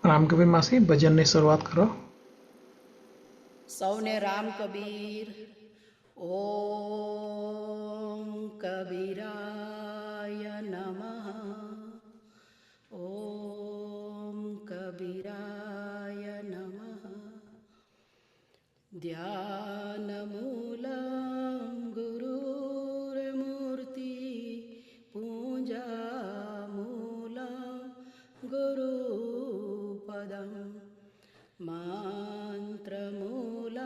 રામકબીર માસી ભજનની શરૂઆત કરો. સૌને રામ કબીર. ઓમ કબીરાય નમઃ. ઓમ કબીરાય નમઃ. ધ્યાનમૂલં ગુરુર્મૂર્તિ પૂજામૂલં ગુરુપદં મંત્રમૂલં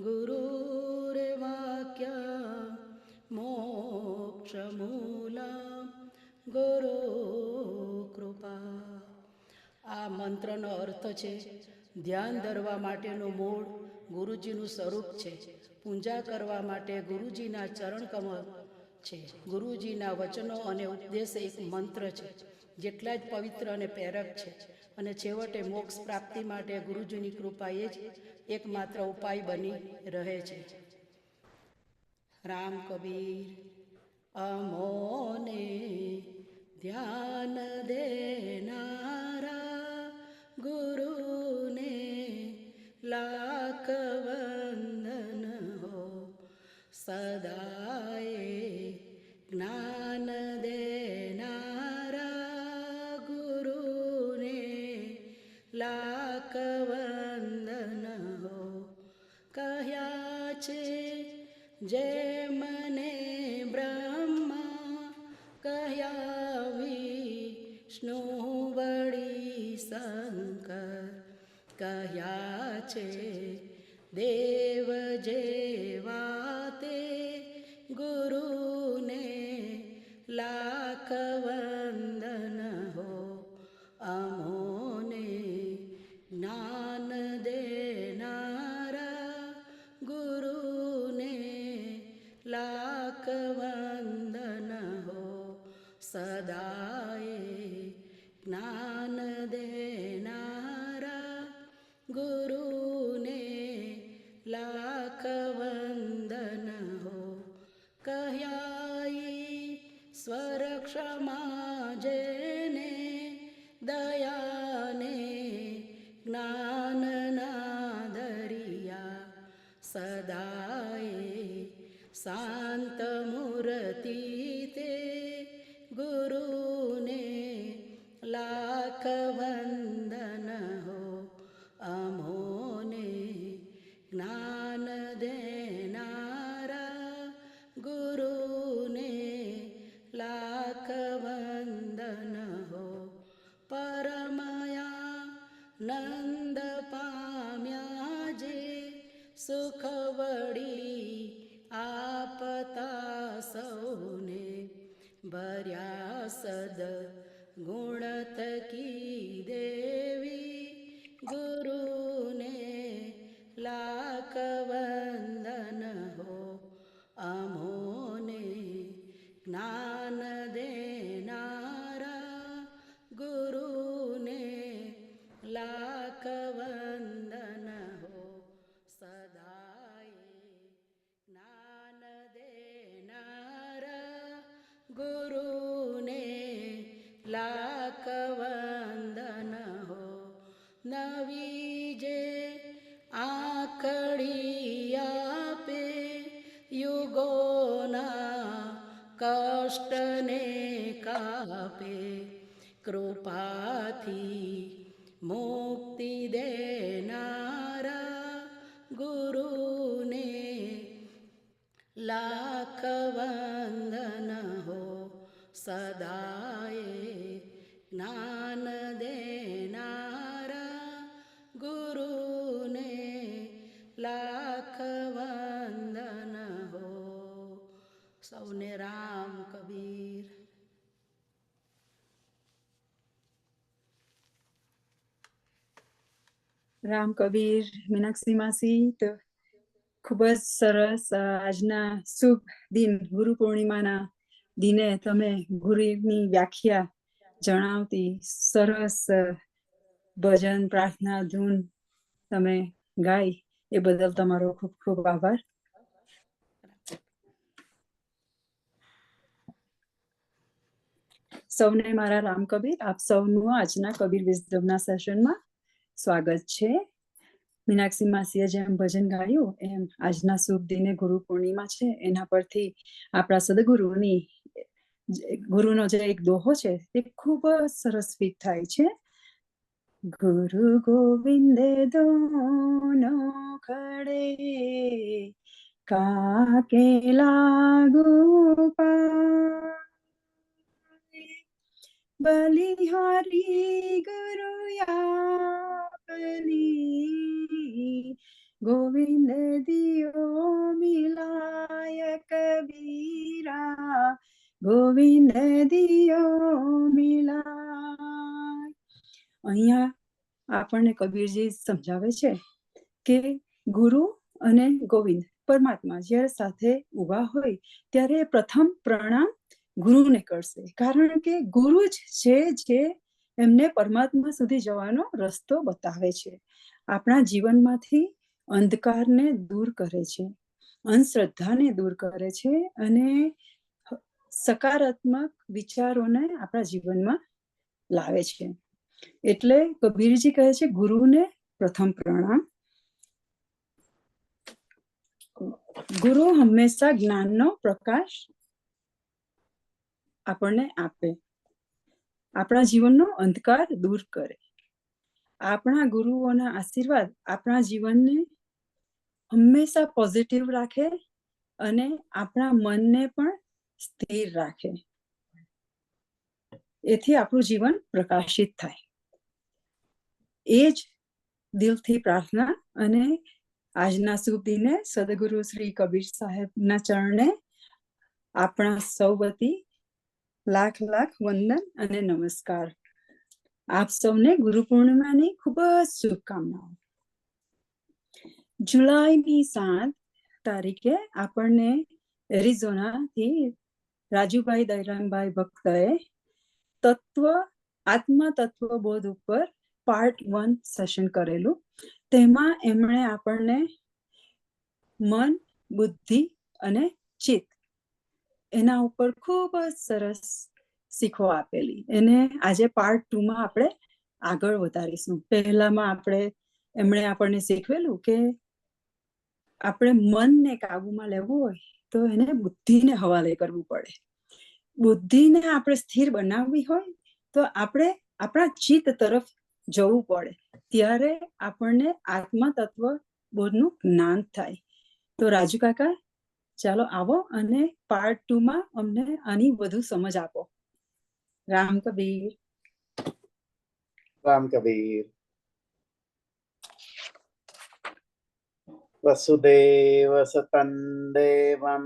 ગુરુર્વાક્ય મોક્ષમૂલં ગુરુકૃપા. આ મંત્રનો અર્થ છે ધ્યાન ધરવા માટેનું મૂળ ગુરુજીનું સ્વરૂપ છે. પૂજા કરવા માટે ગુરુજીના ચરણ કમળ છે. ગુરુજીના વચનો અને ઉપદેશ એક મંત્ર છે, જેટલા જ પવિત્ર અને પ્રેરક છે. અને છેવટે મોક્ષ પ્રાપ્તિ માટે ગુરુજીની કૃપા એ જ એકમાત્ર ઉપાય બની રહે છે. રામ કબીર અમોને ધ્યાન દેનારા ગુરુને લાખ વંદન હો. સદાએ જ્ઞાન દેનારા ગુરુને લાખ વંદન હો. કહ્યા છે જે મને બ્રહ્મા, કહ્યા વિષ્ણુ વળી શંકર, કહ્યા છે દેવ જેવા તે ગુરુને લાખ વંદન હો. અમોને જ્ઞાન દેનારા ગુરુને લાખ વંદન હો. સદાએ જ્ઞાન દેનારા ગુરુને લાખ વંદન હો. કહ્યા ઈશ્વર ક્ષમા જેને દયાને જ્ઞાનના દરિયા, સદાએ શાંત મૂર્તિ તે ગુરુને લાખ વંદન હો. અમોને જ્ઞાન દેનારા ગુરુને લાખ વંદન હો. પરમયાનંદ પામ્યા જે સુખ વળી આપતા સૌને, ભર્યા સદ ગુણ થકી દેવી ગુરુને લાખ વંદન હો. અમોને જ્ઞાન દેનારા ગુરુને લાખ વંદન હો. સદાએ જ્ઞાન દેનારા ગુરુને લાખ વંદન હો. નવી જે આંખડી આપે યુગોના કષ્ટને કાપે, કૃપાથી મુક્તિ દેનારા ગુરુને લાખ વંદન હો. સદાએ જ્ઞાન દેનારા ગુરુને લાખ વંદન હો. સૌને રામ કબીર. રામ કબીર મીનાક્ષી માસી, તો ખૂબ જ સરસ. આજના શુભ દિન ગુરુ પૂર્ણિમાના દિને તમે ગુરુની વ્યાખ્યા જણાવતી સરસ ભજન પ્રાર્થના ધૂન તમે ગાઈ, એ બદલ તમારો ખૂબ ખૂબ આભાર. સૌને મારા રામ કબીર. આપ સૌનું આજના કબીર વિઝડમના સેશનમાં સ્વાગત છે. મીનાક્ષી માસીએ જેમ ભજન ગાયું એમ આજના શુભ દિને ગુરુ પૂર્ણિમા છે, એના પરથી આપણા સદગુરુની ગુરુનો જે એક દોહો છે તે ખૂબ સરસ ફિટ થાય છે. ગુરુ ગોવિંદ દોનો ખડે કાકે લાગુ બલિહારી ગુરુ આપની ગોવિંદ દિયો મિલાય કબીરા ગોવિંદ દિયો મિલાય. અહીંયા આપણને કબીરજી સમજાવે છે કે ગુરુ અને ગોવિંદ પરમાત્મા જ્યારે સાથે ઊભા હોય ત્યારે પ્રથમ પ્રણામ ગુરુને કરશે, કારણ કે ગુરુ જ છે જે એમને પરમાત્મા સુધી જવાનો રસ્તો બતાવે છે, આપણા જીવનમાંથી અંધકારને દૂર કરે છે, અંધશ્રદ્ધાને દૂર કરે છે અને સકારાત્મક વિચારોને આપણા જીવનમાં લાવે છે. એટલે કબીરજી કહે છે ગુરુને પ્રથમ પ્રણામ. ગુરુ હંમેશા જ્ઞાનનો પ્રકાશ આપણને આપે, આપણા જીવનનો અંધકાર દૂર કરે. આપણા ગુરુઓના આશીર્વાદ આપણા જીવનને હંમેશા પોઝિટિવ રાખે અને આપણા મનને પણ સ્થિર રાખે. એથી આપણું જીવન પ્રકાશિત થાય. એ જ દિલથી પ્રાર્થના અને આજના શુભ દિને સદગુરુ શ્રી કબીર સાહેબના ચરણે આપણા સૌ વતી લાખ લાખ વંદન અને નમસ્કાર. આપ સૌને ગુરુ પૂર્ણિમાની ખૂબ જ શુભકામનાઓ. જુલાઈની 7 તારીખે આપણને એરિઝોનાથી રાજુભાઈ દૈરામભાઈ ભક્તએ આત્મા તત્વબોધ ઉપર પાર્ટ 1 સેશન કરેલું. તેમાં એમણે આપણને મન, બુદ્ધિ અને ચિત્ત એના ઉપર ખૂબ જ સરસ શીખો આપેલી. એને આજે પાર્ટ 2 આપણે આગળ વધારીશું. પહેલામાં એમણે આપણને શીખવેલું કે આપણે મનને કાબુમાં લેવું હોય તો એને બુદ્ધિને હવાલે કરવું પડે. બુદ્ધિને આપણે સ્થિર બનાવવી હોય તો આપણે આપણા ચિત્ત તરફ જવું પડે, ત્યારે આપણને આત્મા તત્વ બોધનું જ્ઞાન થાય. તો રાજુ કાકા, ચાલો આવો અને પાર્ટ 2 અમને આની વધુ સમજ આપો. રામ કબીર. રામ કબીર. વસુદેવ સતં દેવં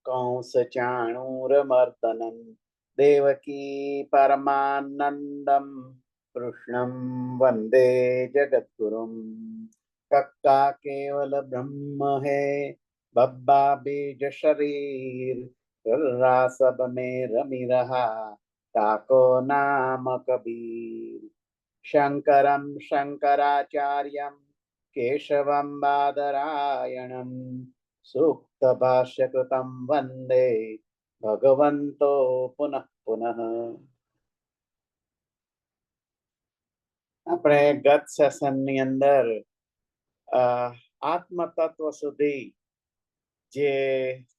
કંસ ચાણૂરમર્દનમ દેવકી પરમાનંદમ કૃષ્ણમ વંદે જગદ્ગુરુમ. કક્કા કેવલ બ્રહ્મ હે બબ્બા બીજ શરીર સબ में रमि रहा ताको नाम कबीर. शंकरम शंकराचार्यम केशवम बादरायणम सूक्त भाष्य कृतम वंदे भगवंतो पुनः पुनः. આપણે ગત સેશનની અંદર આત્મ તત્વ સુધી જે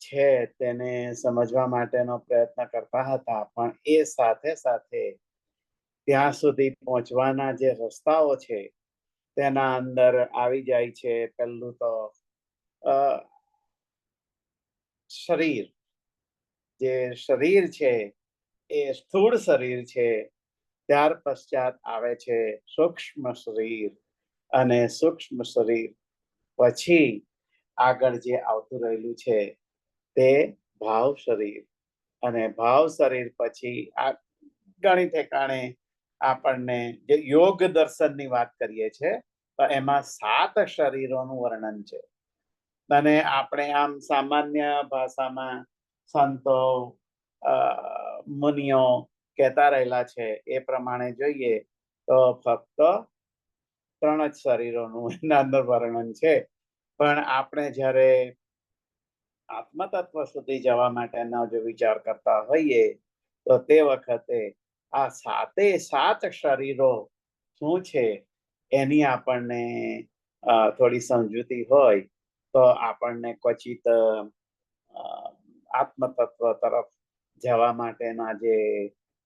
છે તેને સમજવા માટેનો પ્રયત્ન કરતા હતા, પણ એ સાથે સાથે ત્યાં સુધી પહોંચવાના જે રસ્તાઓ છે તેના અંદર આવી જાય છે. પહેલું તો શરીર, જે શરીર છે એ સ્થૂળ શરીર છે, ત્યાર પશ્ચાત આવે છે સૂક્ષ્મ શરીર, અને સૂક્ષ્મ શરીર પછી આગળ જે આવતું રહેલું છે તે ભાવ શરીર, અને ભાવ શરીર પછી આ ઘણી ઠેકાણે આપણને જે યોગ દર્શનની વાત કરીએ છીએ તો એમાં 7 શરીરોનું વર્ણન છે. અને આપણે આમ સામાન્ય ભાષામાં સંતો મુનિઓ કહેતા રહેલા છે એ પ્રમાણે જોઈએ તો ફક્ત 3 જ શરીરોનું એના અંદર વર્ણન છે. પણ આપણે જ્યારે આત્મતત્વ સુધી જવા માટેનો જો વિચાર કરતા હોઈએ તો તે વખતે આ સાતે સાત શરીરો શું છે એની આપણને થોડી સમજૂતી હોય તો આપણને ક્વચિત આત્મતત્વ તરફ જવા માટેના જે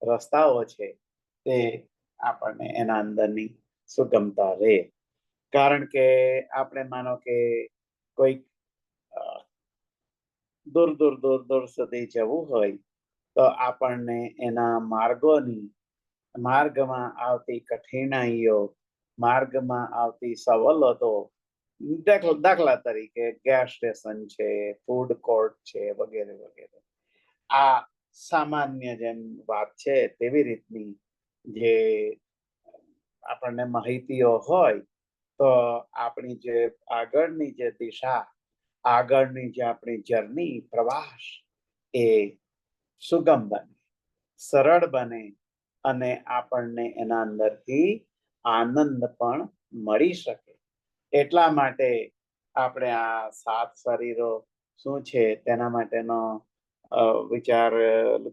રસ્તાઓ છે તે આપણને એના અંદરની સુગમતા રહે. કારણ કે આપણે માનો કે કોઈક દૂર દૂર દૂર દૂર સુધી જવું હોય તો આપણને એના માર્ગમાં આવતી કઠિનાઈઓ, માર્ગમાં આવતી સવલતો, દાખલા તરીકે ગેસ સ્ટેશન છે, ફૂડ કોર્ટ છે, વગેરે વગેરે, આ સામાન્ય જેમ વાત છે તેવી રીતની જે આપણને માહિતીઓ હોય તો આપણી જે આગળની જે દિશા, આગળની જે આપણી જર્ની, પ્રવાસ એ સુગમ બને, સરળ બને અને આપણને એના અંદરથી આનંદ પણ મળી શકે. એટલા માટે આપણે આ સાત શરીરો શું છે તેના માટેનો વિચાર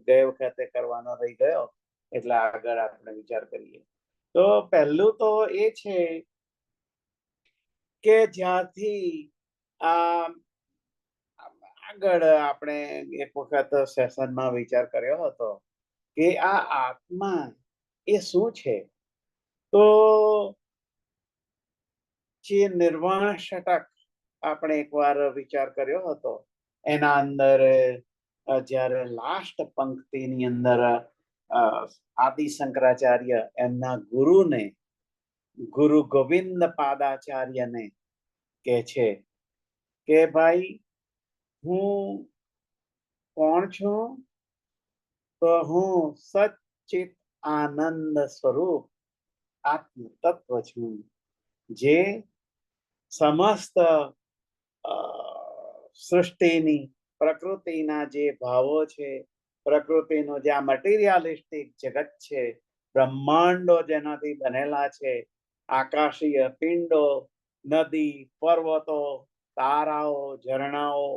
ગઈ વખતે કરવાનો રહી ગયો, એટલે આગળ આપણે વિચાર કરીએ. તો પહેલું તો એ છે કે જ્યાંથી આગળ આપણે એક વખત સેશનમાં વિચાર કર્યો હતો કે આ આત્મા એ શું છે, તો જે નિર્વાણ ષટક આપણે એકવાર વિચાર કર્યો હતો એના અંદર જ્યારે લાસ્ટ પંક્તિની અંદર આદિ શંકરાચાર્ય એમના ગુરુને, ગુરુ ગોવિંદ પાદાચાર્યને કે છે કે ભાઈ હું કોણ છું, તો હું સચ્ચિત આનંદ સ્વરૂપ આત્મ તત્વ છું, જે સમસ્ત સૃષ્ટિની, પ્રકૃતિના જે ભાવો છે, પ્રકૃતિનું જે આ મટીરિયાલિસ્ટિક જગત છે, બ્રહ્માંડો જેનાથી બનેલા છે, આકાશીય પિંડો, નદી, પર્વતો, તારાઓ, ઝરણાઓ,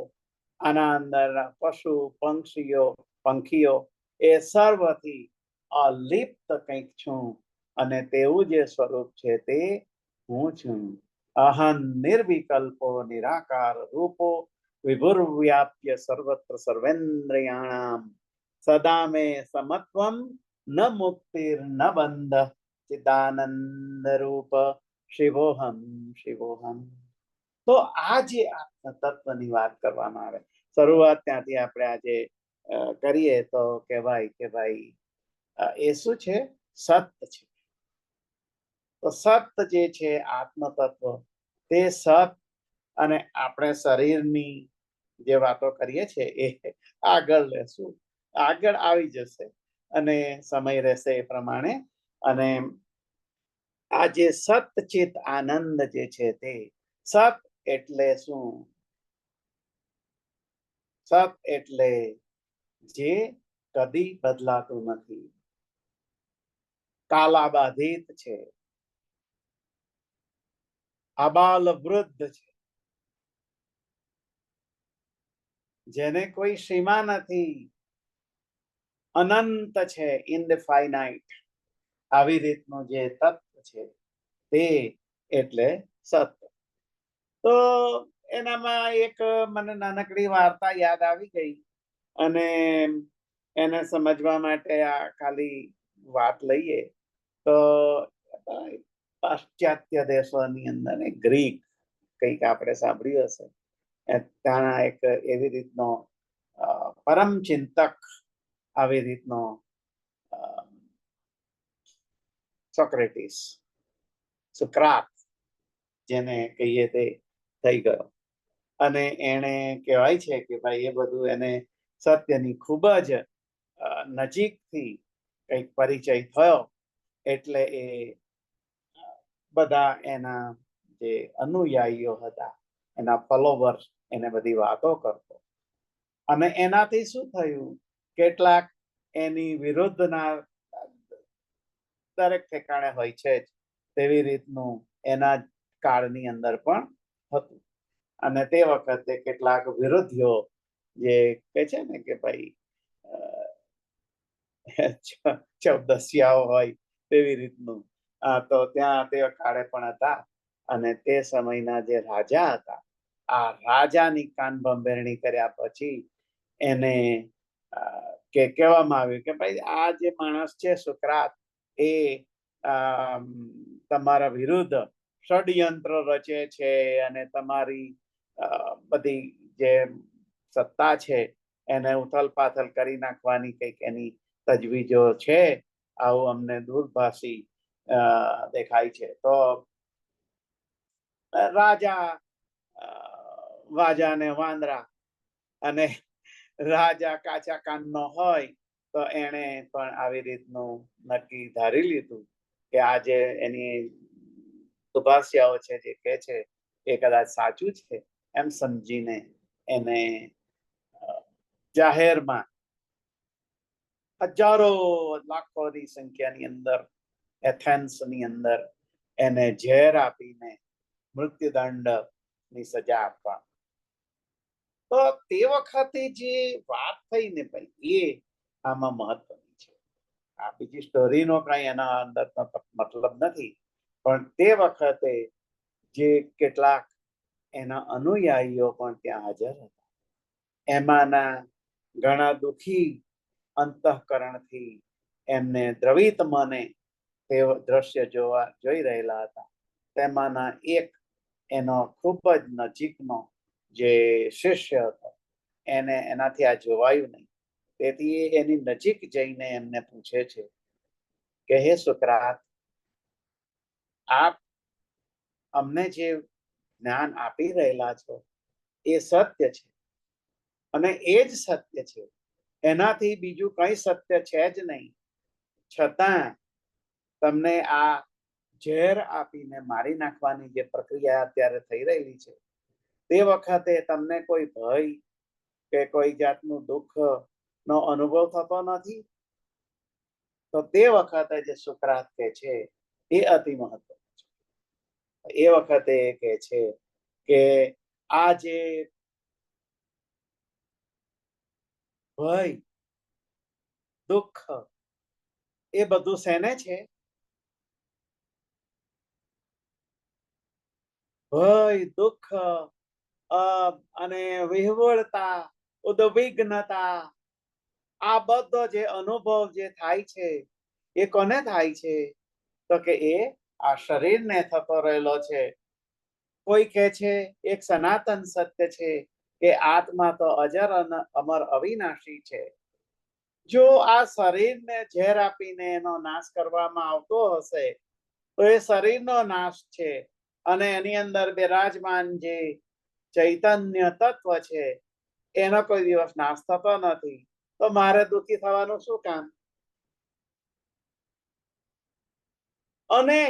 આના અંદર પશુ પંખીઓ એ સર્વથી અલિપ્ત કંઈક છું અને તેવું જે સ્વરૂપ છે તે હું છું. અહં નિર્વિકલ્પો નિરાકાર રૂપો વિભુર્વ્યાપ્ય સર્વત્ર સર્વેન્દ્રિયાણામ સદા મે સમત્વમ ન મુક્તિર ન બંધ ચિદાનંદ રૂપ શિવોહમ શિવોહમ. તો આ જે આત્મ તત્વની વાત કરવામાં આવે, શરૂઆત ત્યાંથી આપણે આજે કરીએ તો કહેવાય કે ભાઈ એ શું છે, સત છે. તો સત જે છે આત્મ તત્વ, તે સત, અને આપણે શરીરની જે વાતો કરીએ છીએ એ આગળ લેશું, આગળ આવી જશે અને સમય રહેશે એ પ્રમાણે. અને આ જે સતચિત આનંદ જે છે તે સત એટલે શું? સત એટલે જે કદી બદલાતું નથી, કાલાબાધિત છે, આબાલ વૃદ્ધ છે, જેને કોઈ સીમા નથી, અનંત છે, ઇનડિફાઇનાઇટ, આવી રીતનું જે તત્વ છે તે એટલે સત. તો એનામાં એક મને નાનકડી વાર્તા યાદ આવી ગઈ અને એને સમજવા માટે આ ખાલી વાત લઈએ તો પાશ્ચાત્ય દેશોની અંદર ગ્રીક કંઈક આપણે સાંભળ્યું હશે, ત્યાંના એક એવી રીતનો પરમ ચિંતક, આવી રીતનો સોક્રેટિસ, સુક્રાત જેને કહીએ તે થઈ ગયો. અને એને કહેવાય છે કે ભાઈ એ બધું એને સત્યની ખૂબ જ નજીકથી કંઈક પરિચય થયો, એટલે એ બધા એના જે અનુયાયીઓ હતા, એના ફોલોવર્સ, એને બધી વાતો કરતો. અને એનાથી શું થયું, કેટલાક એની વિરુદ્ધના દરેક ઠેકાણે હોય છે જ, તેવી રીતનું એના કાળની અંદર પણ હતું. અને તે વખતે કેટલાક વિરોધીઓ જે કહે છે ને કે ભાઈ ચૌદસિયાઓ હોય તેવી રીતનું. તો ત્યાં તે કાળે પણ હતા. અને તે સમયના જે રાજા હતા, આ રાજાની કાન ભંભેરણી કર્યા પછી એને કે કહેવામાં આવ્યું કે ભાઈ આ જે માણસ છે સુકરાત, એ તમારા વિરુદ્ધ ષડયંત્ર રચે છે અને તમારી બધી જે સત્તા છે એને ઉથલ પાથલ કરી નાખવાની કંઈક એની તજવીજો છે, આવું અમને દૂરભાષી દેખાય છે. તો રાજા વાજા ને વાંદરા, અને રાજા કાચા કાનનો હોય તો એને પણ આવી રીતનું નક્કી ધારી લીધું કે આજે એની દુભાષિયાઓ છે જે કે છે એ કદાચ સાચું છે એમ સમજીને એને જાહેરમાં હજારો લાખોની સંખ્યાની અંદર એથેન્સની અંદર એને ઝેર આપીને મૃત્યુદંડની સજા આપવા. તો તે વખતે જે વાત થઈ ને ભાઈ, એ આમાં મહત્વની છે. આ બીજી સ્ટોરીનો કઈ એના અંદર મતલબ નથી, પણ તે વખતે જે કેટલાક એના અનુયાયીઓ પણ ત્યાં હાજર હતા, એમાંના ઘણા દુઃખી અંતઃકરણથી એમને દ્રવિત મને તે દ્રશ્ય જોઈ રહેલા હતા. તેમાંના એક એનો ખૂબ જ નજીકનો જે શિષ્ય હતો, એને એનાથી આ જોવાયું નહીં. તેથી એની નજીક જઈને એમને પૂછે છે કે હે સુકરાત, આપ અમને જે જ્ઞાન આપી રહેલા છો એ સત્ય છે, અને એ જ સત્ય છે, એનાથી બીજું કઈ સત્ય છે જ નહીં. છતાં તમને આ ઝેર આપીને મારી નાખવાની જે પ્રક્રિયા અત્યારે થઈ રહેલી છે, તે વખતે તમને કોઈ ભય કે કોઈ જાતનું દુઃખ નો અનુભવ થતો નથી? તો તે વખતે જે સુકરાત કે છે એ અતિ મહત્વનું છે. એ વખતે કે છે કે આ જે ભય, દુઃખ, એ બધું શેને છે? ભય, દુઃખ અને વિહવળતા, ઉદ્વિગ્નતા, આ બધો જે અનુભવ જે થાય છે એ કોને થાય છે? તો કે એ આ શરીરને થતો રહેલો છે. કોઈ કહે છે એક સનાતન સત્ય છે કે આત્મા તો અજર અમર અવિનાશી છે. જો આ શરીરને ઝેર આપીને એનો નાશ કરવામાં આવતો હશે તો એ શરીરનો નાશ છે, અને એની અંદર બિરાજમાન જે ચૈતન્ય તત્વ છે એનો કોઈ દિવસ નાશ થતો નથી. તો મારે દુઃખી થવાનું શું કામ? અને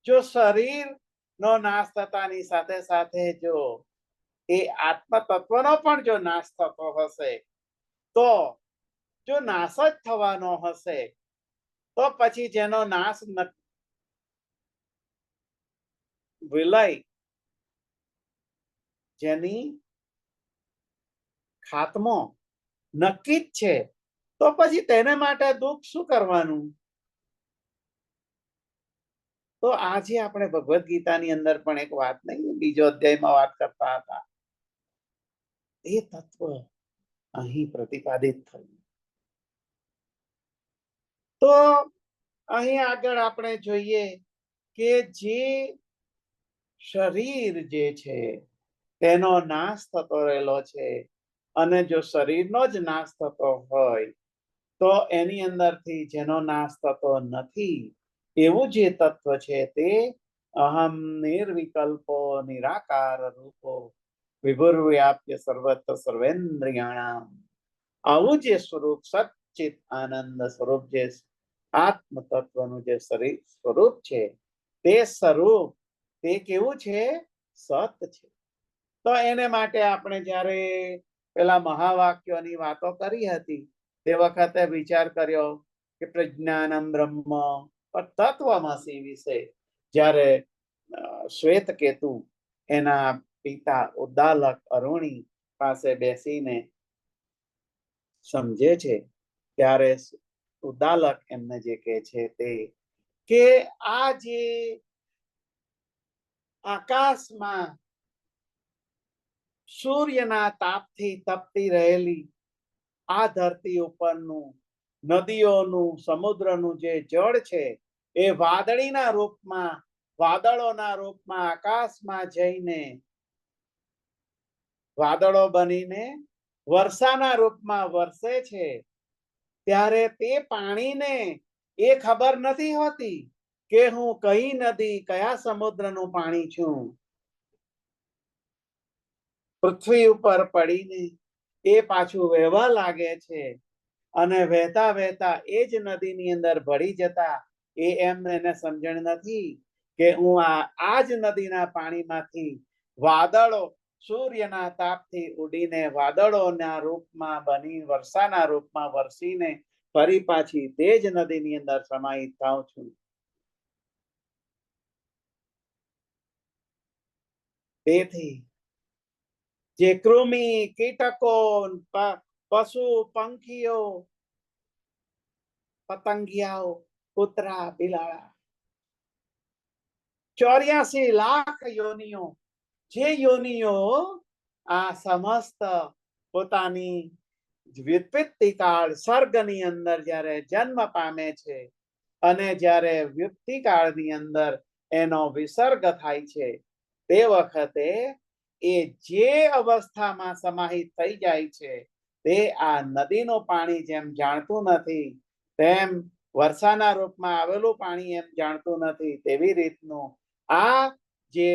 જો શરીર નો નાશ થતાની સાથે સાથે જો એ આત્મ તત્વનો પણ જો નાશ થતો હશે, તો જો નાશ જ થવાનો હશે તો પછી જેનો નાશ વિલય, જેની ખાતમો નક્કી જ છે, તો પછી તેને માટે દુઃખ શું કરવાનું? તો આજે આપણે ભગવદ્ ગીતાની અંદર પણ એક વાત નહીં, બીજો અધ્યાયમાં વાત કરતા હતા, એ તત્વ અહીં પ્રતિપાદિત થયું. તો અહીં આગળ આપણે જોઈએ કે જે શરીર જે છે તેનો નાશ થતો રહેલો છે, અને જો શરીરનો જ નાશ થતો હોય તો એની અંદરથી જેનો નાશ થતો નથી એવું જે તત્વ છે તે અહમ નિર્વિકલ્પો નિરાકાર રૂપો વિભુર્વ્યાપ્ય સર્વત્ર સર્વેન્દ્રિયાણામ, આવું જે સ્વરૂપ સચ્ચિત આનંદ સ્વરૂપ જે આત્મ તત્વનું જે શરીર સ્વરૂપ છે, તે સ્વરૂપ તે કેવું છે? સત છે. તો એને માટે આપણે જ્યારે પેલા મહાવાક્યોની વાતો કરી હતી તે વખતે વિચાર કર્યો કે પ્રજ્ઞાનમ બ્રહ્મ પર તત્વમસી વિશે જ્યારે શ્વેત કેતુ એના પિતા ઉદ્દાલક અરુણી પાસે બેસીને સમજે છે, ત્યારે ઉદ્દાલક એમને જે કહે છે તે કે આ જે આકાશમાં સૂર્યના તાપથી તપતી રહેલી આ ધરતી ઉપરનું નદીઓનું સમુદ્રનું જે જળ છે એ વાદળીના રૂપમાં વાદળોના રૂપમાં આકાશમાં જઈને વાદળો બનીને વર્ષાના રૂપમાં વરસે છે ત્યારે તે પાણીને એ ખબર નથી હોતી કે હું કઈ નદી કયા સમુદ્રનું પાણી છું. પૃથ્વી ઉપર પડીને એ પાછું વહેવા લાગે છે અને વહેતા વહેતા એ જ નદીની અંદર ભળી જતા એ એને સમજણ નથી કે હું આ જ નદીના પાણીમાંથી વાદળો સૂર્યના તાપથી ઉડીને વાદળોના રૂપમાં બની વર્ષાના રૂપમાં વરસીને ફરી પાછી તે જ નદીની અંદર સમાહિત થાઉં છું. તેથી જે કૃમિ કીટકો પશુ પંખીઓ પતંગિયાઓ કૂતરા બિલાડા 84 લાખ યોનિઓ જે યોનિઓ આ સમસ્ત પોતાની વ્યુત્પત્તિ કાળ સર્ગની અંદર જ્યારે જન્મ પામે છે અને જ્યારે વ્યુત્પત્તિ કાળની અંદર એનો વિસર્ગ થાય છે તે વખતે એ જે અવસ્થામાં સમાહિત થઈ જાય છે તે આ નદીનું પાણી જેમ જાણતું નથી તેમ વર્ષાના રૂપમાં આવેલું પાણી એમ જાણતું નથી તેવી રીતનું આ જે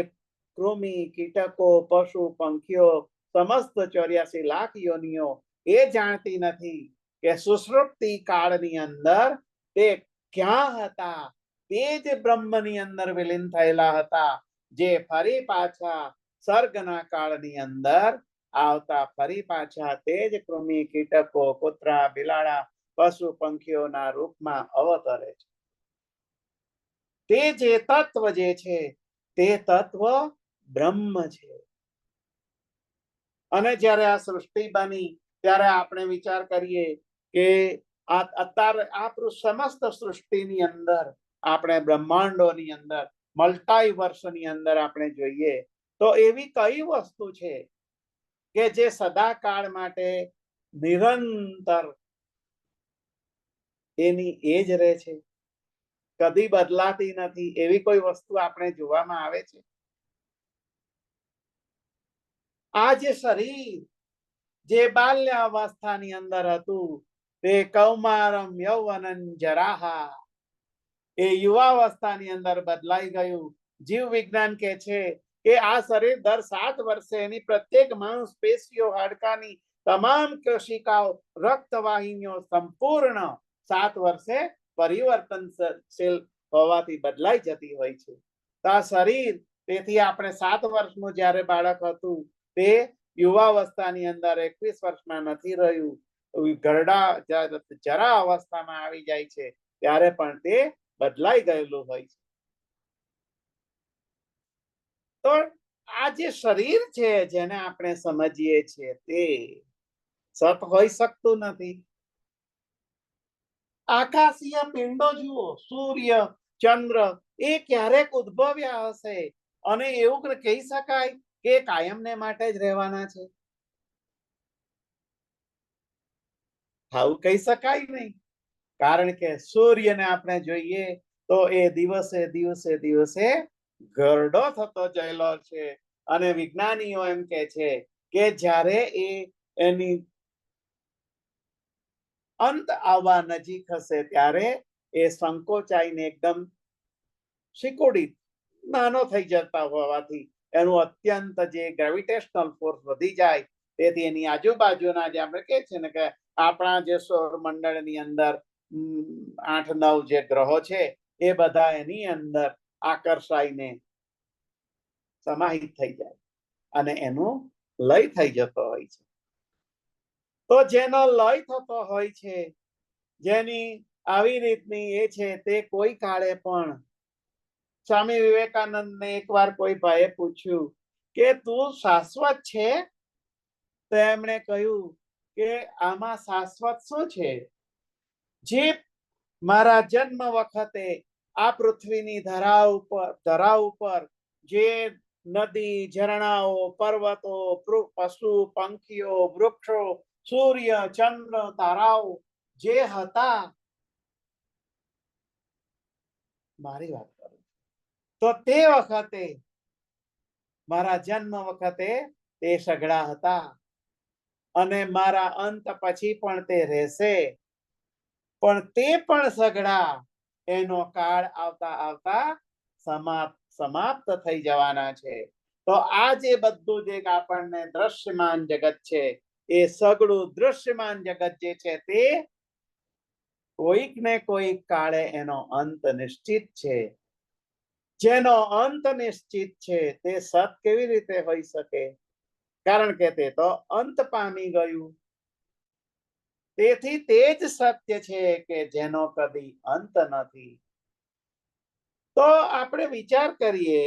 કૃમિ કીટકો પશુ પંખીઓ સમસ્ત 84 લાખ યોનિઓ એ જાણતી નથી કે સુષુપ્તિ કાળની અંદર તે ક્યાં હતા તે જ બ્રહ્મની અંદર વિલીન થયેલા હતા જે ફરી પાછા સર્ગના કાળની અંદર આવતા ફરી પાછા તે જ કૃમિ કીટકો કૂતરા બિલાડા પશુ પંખીઓના રૂપમાં અવતરે છે. તે જે તત્વ જે છે તે તત્વ બ્રહ્મ છે. અને જ્યારે આ સૃષ્ટિ બની ત્યારે આપણે વિચાર કરીએ કે અત્યારે આ સમસ્ત સૃષ્ટિની અંદર આપણે બ્રહ્માંડોની અંદર મલ્ટાઈવર્સની અંદર આપણે જોઈએ તો એવી કઈ વસ્તુ છે કે જે સદાકાળ માટે નિરંતર એની એજ રહે છે, કદી બદલાતી નથી એવી કોઈ વસ્તુ આપણે જોવામાં આવે છે? આ જે શરીર જે બાલ્ય અવસ્થાની અંદર હતું તે કૌમારમ યૌવનં જરાહા એ યુવાવસ્થાની અંદર બદલાઈ ગયું. જીવ વિજ્ઞાન કે છે કે આ શરીર દર 7 વર્ષે એની પ્રત્યેક માંસપેશીઓ હાડકાની તમામ કોશિકાઓ રક્તવાહિનીઓ સંપૂર્ણ 7 વર્ષે પરિવર્તનશીલ હોવાથી બદલાઈ જતી હોય છે. તો આ શરીર તેથી આપણે 7 વર્ષનું જ્યારે બાળક હતું તે યુવાવસ્થાની અંદર 21 વર્ષમાં નથી રહ્યું. ગરડા જરા અવસ્થામાં આવી જાય છે ત્યારે પણ તે બદલાઈ ગયેલું હોય છે. તો આ જે શરીર છે જેને આપણે સમજીએ છીએ તે સત હોઈ શકતું નથી. આકાશીય પિંડો જુઓ, સૂર્ય ચંદ્ર એ ક્યારેક ઉદ્ભવ્યા હશે અને એવું કહી શકાય કે કાયમને માટે જ રહેવાના છે? આવું કહી શકાય નહીં. કારણ કે સૂર્યને આપણે જોઈએ તો એ દિવસે દિવસે દિવસે ઘરડો થતો જયેલો છે અને વિજ્ઞાનીઓ એમ કે છે કે જ્યારે એની અંત આવવા નજીક હશે ત્યારે એ સંકોચાઈને એકદમ સિકોડી નાનો થઈ જતા હોવાથી એનું અત્યંત જે ગ્રેવિટેશનલ ફોર્સ વધી જાય તેથી એની આજુબાજુના જે આપણે કહે છે ને કે આપણા જે સૌર મંડળની અંદર 8-9 જે ગ્રહો છે એ બધા એની અંદર આકર્ષાઈને સમાહિત થઈ જાય અને એનો લય થઈ જતો હોય છે. તો જેનો લય થતો હોય છે જેની આવી રીતની એ છે તે કોઈ કાળે પણ સ્વામી વિવેકાનંદને એકવાર કોઈ ભાઈએ પૂછ્યું કે તું શાશ્વત છે? તો એમણે કહ્યું કે આમાં શાશ્વત શું છે? જે મારા જન્મ વખતે આ પૃથ્વીની ધરા ઉપર જે નદી, ઝરણાઓ, પર્વતો, પશુ, પંખીઓ, વૃક્ષો, સૂર્ય, ચંદ્ર, તારાઓ જે હતા, મારી વાત કરું તો તે વખતે મારા જન્મ વખતે તે સઘળા હતા અને મારા અંત પછી પણ તે રહેશે, પણ તે પણ સઘળા એનો કાળ આવતા આવતા સમાપ્ત થઈ જવાના છે. તો આ જે બધું જે આપણને દ્રશ્યમાન જગત છે, એ સગળું દૃશ્યમાન જગત જે છે તે કોઈક ને કોઈક કાળે એનો અંત નિશ્ચિત છે. જેનો અંત નિશ્ચિત છે તે સત કેવી રીતે હોઈ શકે? કારણ કે તે તો અંત પામી ગયું. તેથી તે જ સત્ય છે કે જેનો કદી અંત નથી. તો આપણે વિચાર કરીએ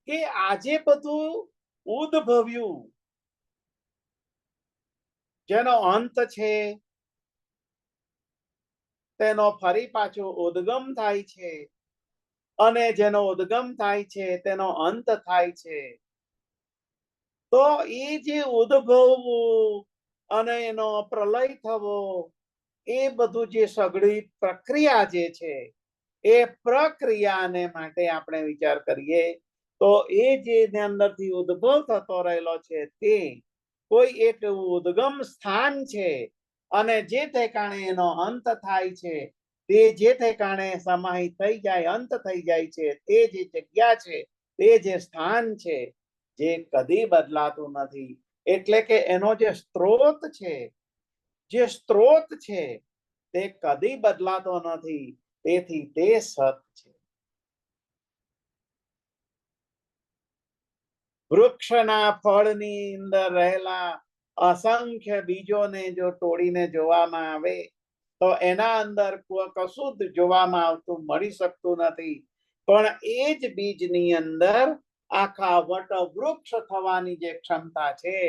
કે આજે બધું ઉદ્ભવ્યું, જેનો અંત છે તેનો ફરી પાછો ઉદ્ગમ થાય છે, અને જેનો ઉદ્ગમ થાય છે તેનો અંત થાય છે. તો એ જે ઉદ્ભવવું અને એનો પ્રલય થવો, એ બધું જે સઘળી પ્રક્રિયા જે છે, એ પ્રક્રિયાને માટે આપણે વિચાર કરીએ તો એ જે અંદરથી ઉદ્ભવ થતો રહેલો છે તે કોઈ એક ઉદ્ગમ સ્થાન છે, અને જે ઠેકાણે એનો અંત થાય છે, તે જે ઠેકાણે સમાહિત થઈ જાય, અંત થઈ જાય છે, તે જે જગ્યા છે, તે જે સ્થાન છે, જે કદી બદલાતું નથી. એટલે કે એનો જે સ્ત્રોત છે તે કદી બદલાતો નથી. તેથી તે સત છે. વૃક્ષના ફળની અંદર રહેલા અસંખ્ય બીજોને જો તોડીને જોવામાં આવે તો એના અંદર કશું જ જોવામાં આવતું મળી શકતું નથી. પણ એ જ બીજની અંદર આખા વટવૃક્ષ થવાની જે ક્ષમતા છે,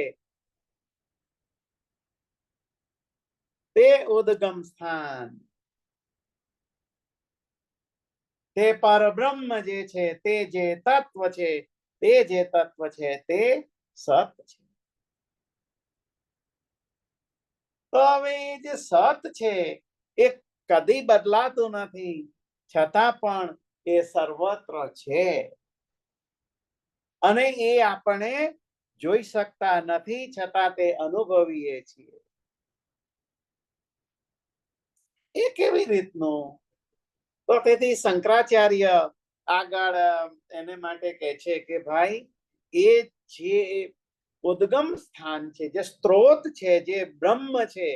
તે ઉદ્ગમ સ્થાન, તે પરબ્રહ્મ જે છે, તે જે તત્વ છે, તે જે તત્વ છે તે સત છે. તો હવે એ જે સત છે એ કદી બદલાતું નથી, છતાં પણ એ સર્વત્ર છે, અને એ આપણે જોઈ શકતા નથી, છતાં તે અનુભવીએ છીએ. એ કેવી રીતનું? તો તેથી શંકરાચાર્ય આગળ એને માટે કહે છે કે ભાઈ, એ જે ઉદ્ગમ સ્થાન છે, જે સ્ત્રોત છે, જે બ્રહ્મ છે,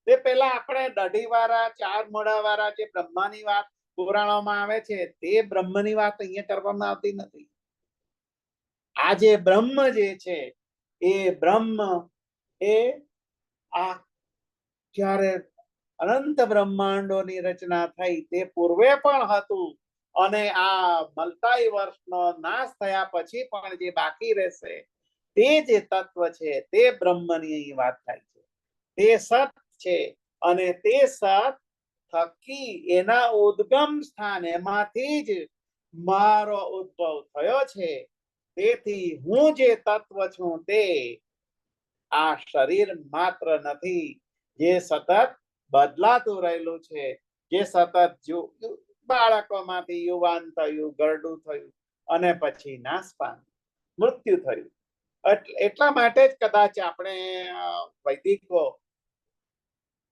તે પેલા આપણે દઢીવાળા, ચાર મોઢાવાળા જે બ્રહ્માની વાત પુરાણોમાં આવે છે, તે બ્રહ્મની વાત અહીંયા કરવામાં આવતી નથી. આ જે બ્રહ્મ જે છે, એ બ્રહ્મ એ આ જ્યારે અનંત બ્રહ્માંડોની રચના થઈ તે પૂર્વે પણ હતું, અને આ મલતાઈ વર્ષનો નાશ થયા પછી પણ જે બાકી રહેશે તે જે તત્વ છે, તે બ્રહ્મની અહીં વાત થાય છે. તે સત છે, અને તે સત થકી એના ઉદ્ગમ સ્થાન, એમાંથી જ મારો ઉદ્ભવ થયો છે. તેથી હું જે તત્વ છું તે આ શરીર માત્ર નથી, જે સતત બદલાતું રહેલું છે, જે સતત બાળકોમાંથી યુવાન થયું, ગરડું થયું, અને પછી નાશ પામ્યું, મૃત્યુ થયું. એટલા માટે જ કદાચ આપણે વૈદિકો,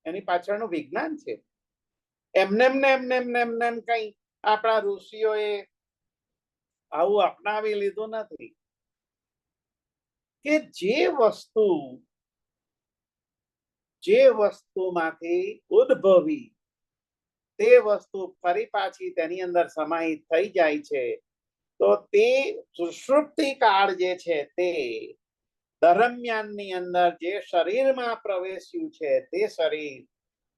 એની પાછળનું વિજ્ઞાન છે. એમને કઈ આપણા ઋષિઓએ આવું અપનાવી લીધું નથી કે જે વસ્તુમાંથી ઉદ્ભવી તે વસ્તુ ફરી પાછી તેની અંદર સમાહિત થઈ જાય છે, તો તે સુષુપ્તિ કાળ જે છે તે દરમિયાનની અંદર જે શરીરમાં પ્રવેશ્યું છે, તે શરીર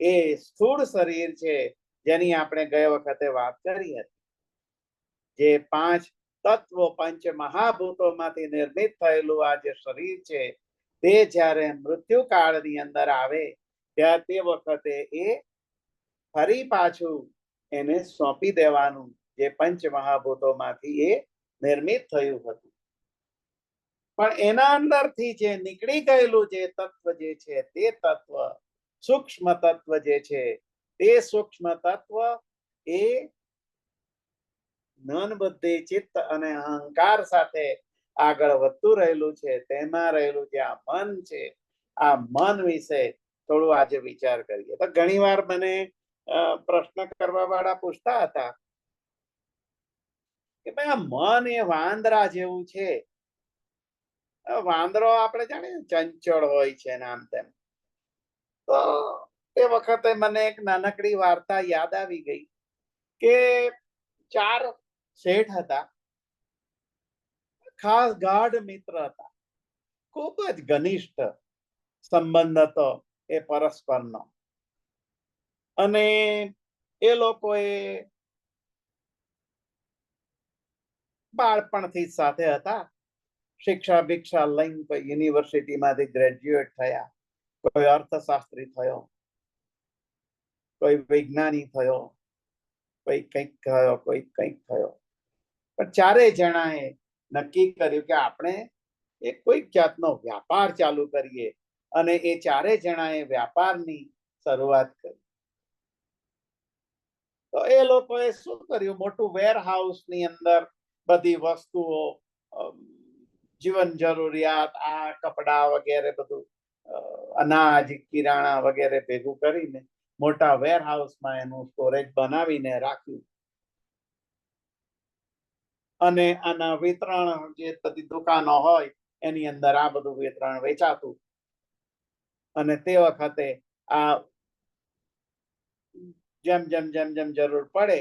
એ સ્થૂળ શરીર છે, જેની આપણે ગયા વખતે વાત કરી હતી. જે 5 તત્વો, પંચ મહાભૂતોમાંથી નિર્મિત થયેલું આ જે શરીર છે, તે જ્યારે મૃત્યુ કાળની અંદર આવે ત્યાં તે વખતે એ ફરી પાછું એને સોંપી દેવાનું, જે પંચ મહાભૂતોમાંથી એ નિર્મિત થયું હતું. પણ એના અંદરથી જે નીકળી ગયેલું જે તત્વ જે છે, તે તત્વ સૂક્ષ્મ તત્વ જે છે, તે સૂક્ષ્મ તત્વ એ જ્ઞાન બુદ્ધિ ચિત્ત અને અહંકાર સાથે આગળ વધતું રહેલું છે. તેમાં રહેલું જે આ મન છે, આ મન વિશે થોડું આજે વિચાર કરીએ. તો ઘણી વાર મને પ્રશ્ન કરવા વાળા પૂછતા હતા કે ભાઈ આ મન એ વાંદરા જેવું છે. વાંદરો આપણે જાણીએ ચંચળ હોય છે આમ તેમ. તો એ વખતે મને એક નાનકડી વાર્તા યાદ આવી ગઈ કે 4 શેઠ હતા, ખાસ ગાઢ મિત્ર હતા, ખૂબ જ ઘનિષ્ઠ સંબંધ હતો એ પરસ્પરનો. અને એ લોકોએ બાળપણથી સાથે હતા. શિક્ષા ભિક્ષા લઈને કોઈ યુનિવર્સિટીમાંથી ગ્રેજ્યુએટ થયા, કોઈ અર્થશાસ્ત્રી થયો, કોઈ વૈજ્ઞાનિક થયો, કોઈ કંઈક થયો, કોઈ કંઈક થયો. પણ ચારેય જણાએ નક્કી કર્યું કે આપણે એક કોઈક જાતનો વ્યાપાર ચાલુ કરીએ. અને એ ચારેય જણાએ વ્યાપારની શરૂઆત કરી. તો એ લોકોએ શું કર્યું, મોટું વેરહાઉસ ની અંદર બધી વસ્તુઓ, જીવન જરૂરિયાત, આ કપડા વગેરે બધું, અનાજ કિરાણા વગેરે ભેગું કરીને મોટા વેરહાઉસમાં એનું સ્ટોરેજ બનાવીને રાખ્યું. અને આના વિતરણ, જે બધી દુકાનો હોય એની અંદર આ બધું વિતરણ વેચાતું. અને તે વખતે આ જેમ જેમ જેમ જેમ જરૂર પડે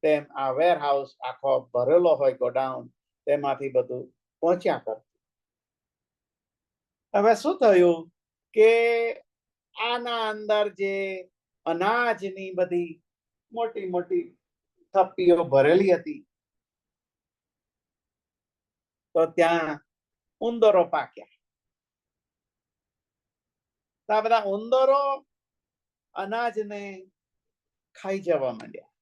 તેમ આ વેરહાઉસ આખો ભરેલો હોય, ગોડાઉન, તેમાંથી બધું પહોંચ્યા કરતું. હવે શું થયું કે આના અંદર જે અનાજની બધી મોટી મોટી થપ્પીઓ ભરેલી હતી, તો ત્યાં ઉંદરો પાક્યા. તો આ બધા ઉંદરો અનાજને ખાઈ જવા માંડ્યા.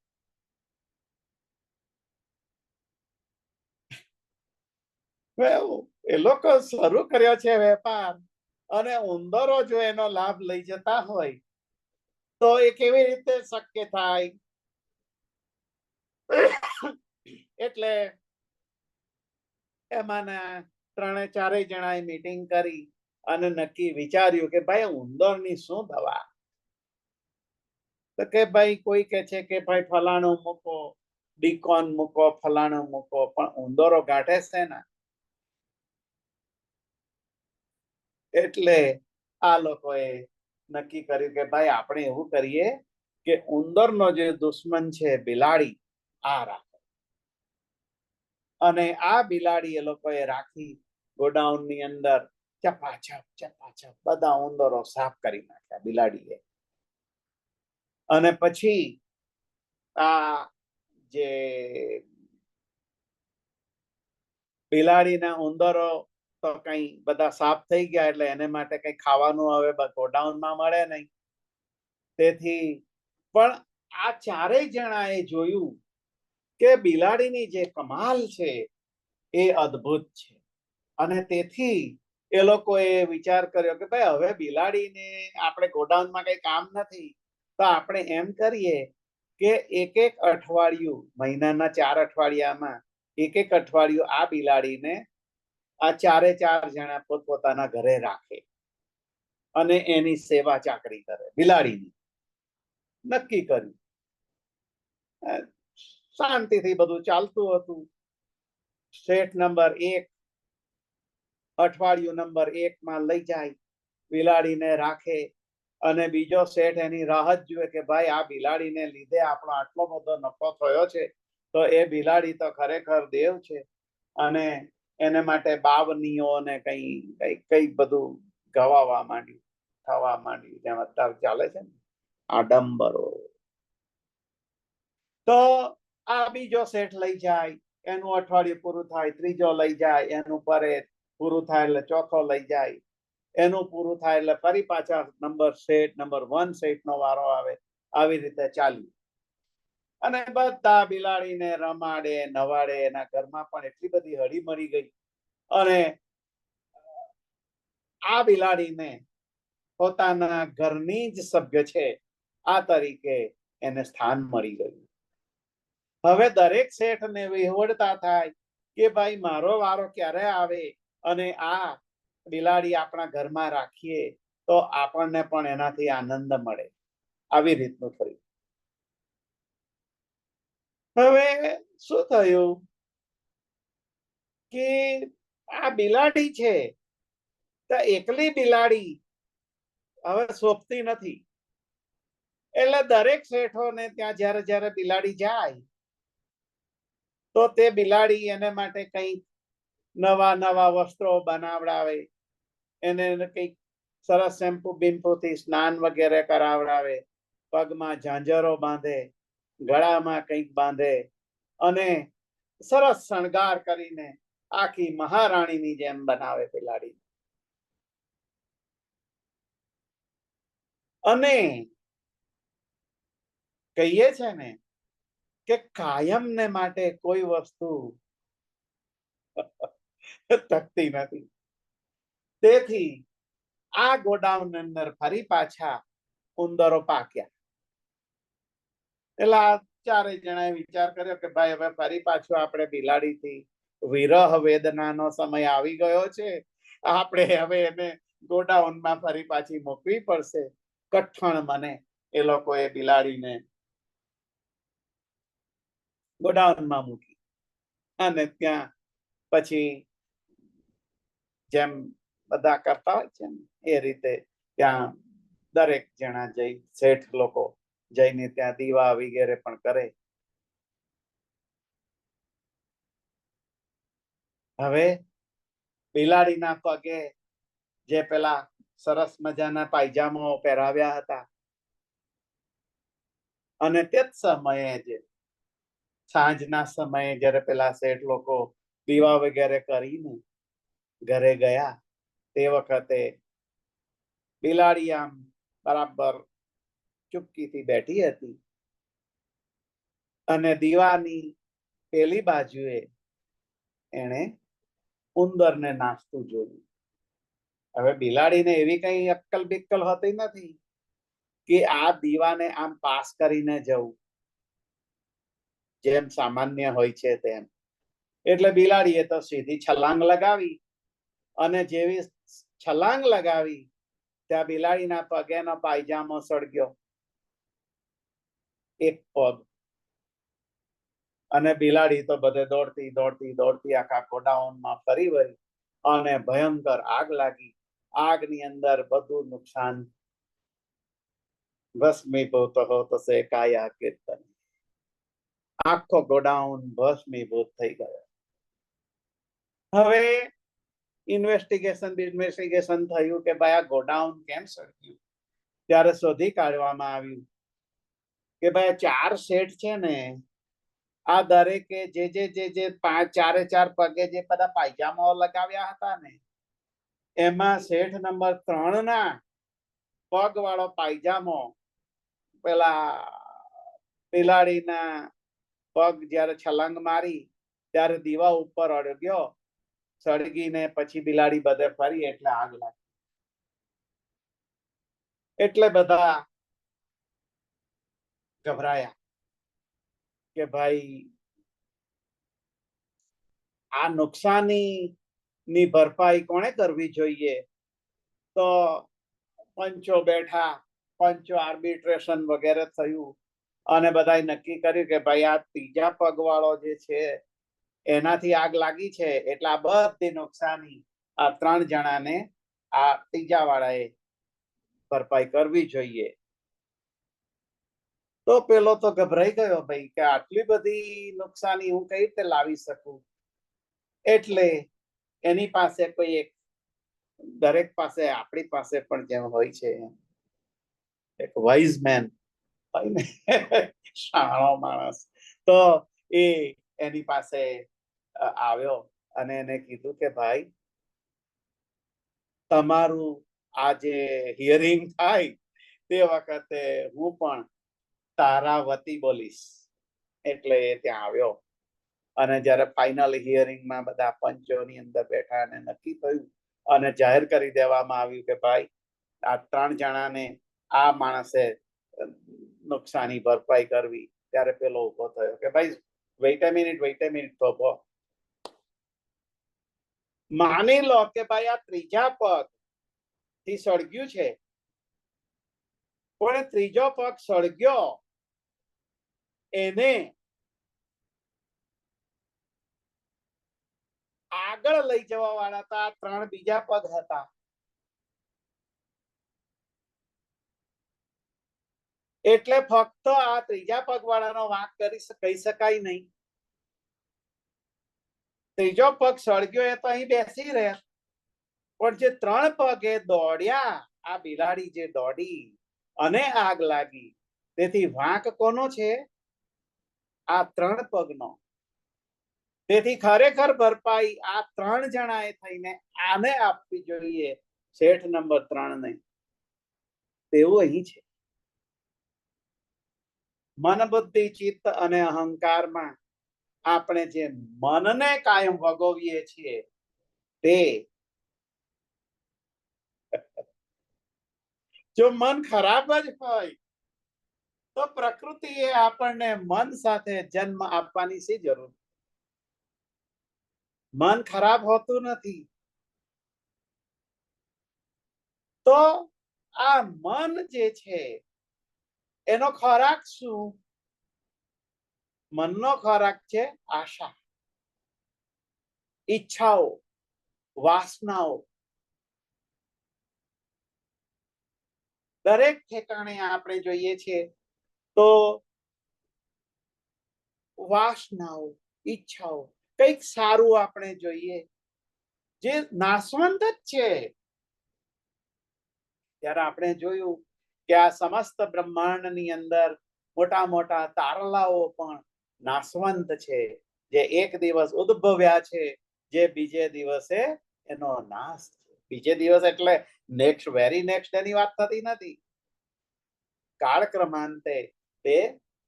એ લોકો શરૂ કર્યો છે વેપાર, અને ઉંદરો જો એનો લાભ લઈ જતા હોય તો એ કેવી રીતે શક્ય થાય? એટલે એમાંના 3-4 જણાએ મીટિંગ કરી અને નક્કી વિચાર્યું કે ભાઈ ઉંદરની શું દવા? તો કે ભાઈ કોઈ કે છે કે ભાઈ ફલાણું મૂકો, ડીકોન મૂકો, ફલાણું મૂકો, પણ ઉંદરો ગાંઠે છે ને. એટલે આ લોકોએ નક્કી કર્યું કે ભાઈ આપણે એવું કરીએ કે ઉંદરનો જે દુશ્મન છે બિલાડી, આ રાખો. અને આ બિલાડી એ લોકોએ રાખી ગોડાઉન ની અંદર. ચપાચપ બધા ઉંદરો સાફ કરી નાખ્યા બિલાડીએ. અને પછી આ જે બિલાડીના ઉંદરો તો કઈ બધા સાફ થઈ ગયા, એટલે એને માટે કઈ ખાવાનું હવે ગોડાઉનમાં મળે નહીં. તેથી પણ આ ચારેય જણાએ જોયું કે બિલાડીની જે કમાલ છે એ અદ્ભુત છે. અને તેથી એ લોકોએ વિચાર કર્યો કે ભાઈ હવે બિલાડીને આપણે ગોડાઉનમાં કઈ કામ નથી, તો આપણે એમ કરીએ કે એક અઠવાડિયું, મહિનાના 4 અઠવાડિયામાં એક અઠવાડિયું આ બિલાડીને આ 4 જણા પોતપોતાના ઘરે રાખે અને એની સેવા ચાકરી કરે. બિલાડીની નક્કી કર્યું. શાંતિથી બધું ચાલતું હતું. શેઠ નંબર 1 અઠવાડિયું નંબર 1 માં લઈ જાય, બિલાડીને રાખે. અને બીજો શેઠ એની રાહ જ જુએ કે ભાઈ આ બિલાડીને લીધે આપણો આટલો બધો નફો થયો છે, તો એ બિલાડી તો ખરેખર દેવ છે. અને એને માટે બાવનીઓ ને કઈ બધું ગવાવા માંડ્યું, થવા માંડ્યું, જેમ અત્યારે ચાલે છે ને આડંબરો. તો આ બીજો શેઠ લઈ જાય, એનું અઠવાડિયું પૂરું થાય, ત્રીજો લઈ જાય, એનું પરે પૂરું થાય એટલે ચોથો લઈ જાય. એનું પૂરું થાય એટલે ફરી પાછા નંબર 1 સેટનો વારો આવે. આવી રીતે ચાલ્યું અને બધા બિલાડીને રમાડે નવાડે. એના ઘરમાં પણ એટલી બધી હળીમળી ગઈ અને આ બિલાડીને પોતાના ઘરની જ સભ્ય છે આ તરીકે એને સ્થાન મળી ગયું. હવે દરેક શેઠને વિહવળતા થાય કે ભાઈ મારો વારો ક્યારે આવે અને આ બિલાડી આપણા ઘરમાં રાખીએ તો આપણને પણ એનાથી આનંદ મળે. આવી રીતનું થયું. હવે શું થયું કે આ બિલાડી છે તો એકલી બિલાડી હવે સોંપતી નથી. એટલે દરેક શેઠોને ત્યાં જ્યારે જ્યારે બિલાડી જાય તો તે બિલાડી એને માટે કંઈક નવા નવા વસ્ત્રો બનાવડાવે, એને કંઈક સરસ શેમ્પુ બીમ્પુથી સ્નાન વગેરે કરાવડાવે, પગમાં ઝાંઝરો બાંધે, ગળામાં કંઈક બાંધે અને સરસ શણગાર કરીને આખી મહારાણીની જેમ બનાવે બિલાડી. અને કહીએ છે ને કે કાયમને માટે કોઈ વસ્તુ તકતી નથી. તેથી આ ગોડાઉન અંદર ફરી પાછા ઉંદરો પાક્યા. એટલે આ ચારે જણાએ વિચાર કર્યો કે ભાઈ હવે ફરી પાછું આપણે બિલાડીથી વિરહ વેદનાનો સમય આવી ગયો છે. આપણે હવે એને ગોડાઉનમાં ફરી પાછી મૂકવી પડશે. કઠણ મને એ લોકોએ બિલાડીને ગોડાઉનમાં મૂકી અને ત્યાં પછી જેમ બધા કરતા હોય છે એ રીતે ત્યાં દરેક જણા જઈ શેઠ લોકો જઈને ત્યાં દીવા વગેરે પણ કરે. હવે બિલાડીના પગે જે પેલા સરસ મજાના પાયજામો પહેરાવ્યા હતા અને તે જ સમયે જ સાંજના સમયે જ્યારે પેલા શેઠ લોકો દીવા વગેરે કરીને ઘરે ગયા તે વખતે બિલાડી આમ બરાબર ચૂપકીથી બેઠી હતી અને દીવાની પેલી બાજુએ એને ઉંદરને નાચતું જોયું. હવે બિલાડીને એવી કઈ અક્કલ બિક્કલ હોતી નથી કે આ દીવાને આમ પાસ કરીને જવું જેમ સામાન્ય હોય છે તેમ. એટલે બિલાડીએ તો સીધી છલાંગ લગાવી અને જેવી છલાંગ લગાવી ત્યાં બિલાડીના પગેનો પાયજામો સળગ્યો, એક પગ. અને બિલાડી તો બધે દોડતી દોડતી દોડતી આખા ગોડાઉનમાં ફરી વળી અને ભયંકર આગ લાગી. આગની અંદર બધું નુકસાન ભસ્મીભૂત હોત સે કાયા કીર્તન. આખો ગોડાઉન ભસ્મીભૂત થઈ ગયો. હવે ઇન્વેસ્ટિગેશન થયું કે ભાઈ આ ગોડાઉન કેમ સળગ્યું. ત્યારે શોધી કાઢવામાં આવ્યું કે ભાઈ 4 શેઠ છે ને આ દરેકે જે ચારે ચાર પગે જે બધા પાયજામા લગાવ્યા હતા ને એમાં શેઠ નંબર 3 ના પગ વાળો પાયજામો પેલા બિલાડીના પગ જ્યારે છલાંગ મારી ત્યારે દીવા ઉપર અડગ્યો, સળગીને પછી બિલાડી બધે ફરી એટલે આગ લાગી. એટલે બધા ગભરાયા કે ભાઈ આ નુકસાની ભરપાઈ કોણે કરવી જોઈએ. તો પંચો બેઠા, પંચો આર્બિટ્રેશન વગેરે થયું અને બધાએ નક્કી કર્યું કે ભાઈ આ ત્રીજા પગવાળો જે છે એનાથી આગ લાગી છે એટલે આ બધી નુકસાની આ 3 જણાને આ ત્રીજા વાળાએ ભરપાઈ કરવી જોઈએ. તો પેલો તો ગભરાઈ ગયો ભાઈ કે આટલી બધી નુકસાની હું કઈ રીતે લાવી શકું. એટલે એની પાસે કોઈ એક દરેક પાસે આપણી પાસે પણ જેમ હોય છે એક વાઇઝ મેન હોય ને શાણો માણસ, તો એ એની પાસે આવ્યો અને એને કીધું કે ભાઈ તમારું આ જે હિયરિંગ થાય તે વખતે હું પણ તારાવતી બોલીશ. એટલે એ ત્યાં આવ્યો અને જ્યારે ફાઇનલ હિયરિંગમાં બધા પંચોની અંદર બેઠા અને નક્કી થયું અને જાહેર કરી દેવામાં આવ્યું કે ભાઈ આ 3 જણાને આ માણસે નુકસાની ભરપાઈ કરવી, ત્યારે પેલો ઉભો થયો કે ભાઈ વેઇટ અ મિનિટ તો માની લો કે ભાઈ આ ત્રીજા પગ થી સળગ્યું છે, પણ ત્રીજો પગ સળગ્યો એને આગળ લઈ જવા વાળા હતા 3 બીજા પગ હતા. એટલે ફક્ત આ ત્રીજા પગ વાળાનો વાંક કહી શકાય નહીં. ત્રીજો પગ સળગ્યો એ તો અહીં બેસી રહ્યા, પણ જે 3 પગે દોડ્યા, આ બિલાડી જે દોડી અને આગ લાગી, તેથી વાંક કોનો છે? આ 3 પગનો. તેથી ખરેખર ભરપાઈ આ 3 જણાએ થઈને આને આપવી જોઈએ, શેઠ નંબર 3 ને. તેવું અહીં છે. મન બુદ્ધિ ચિત્ત અને અહંકારમાં આપણે જે મનને કાયમ ભોગવીએ છીએ તે જો મન ખરાબ જ હોય તો પ્રકૃતિએ આપણને મન સાથે જન્મ આપવાની શી જરૂર? મન ખરાબ હોતું નથી. તો આ મન જે છે એનો ખોરાક શું? મનનો ખોરાક છે આશા, ઈચ્છાઓ, વાસનાઓ. દરેક ઠેકાણે આપણે જોઈએ છીએ તો વાસનાઓ, ઈચ્છાઓ, કંઈક સારું આપણે જોઈએ જે નાશવંત જ છે. ત્યારે આપણે જોયું કે આ સમસ્ત બ્રહ્માંડની અંદર મોટા મોટા તારલાઓ પણ નાશવંત છે, જે એક દિવસ ઉદ્ભવ્યા છે, જે બીજે દિવસે એનો નાશ છે. બીજે દિવસ એટલે વેરી નેક્સ્ટ એની વાત થતી નથી. કાળક્રમાંતે તે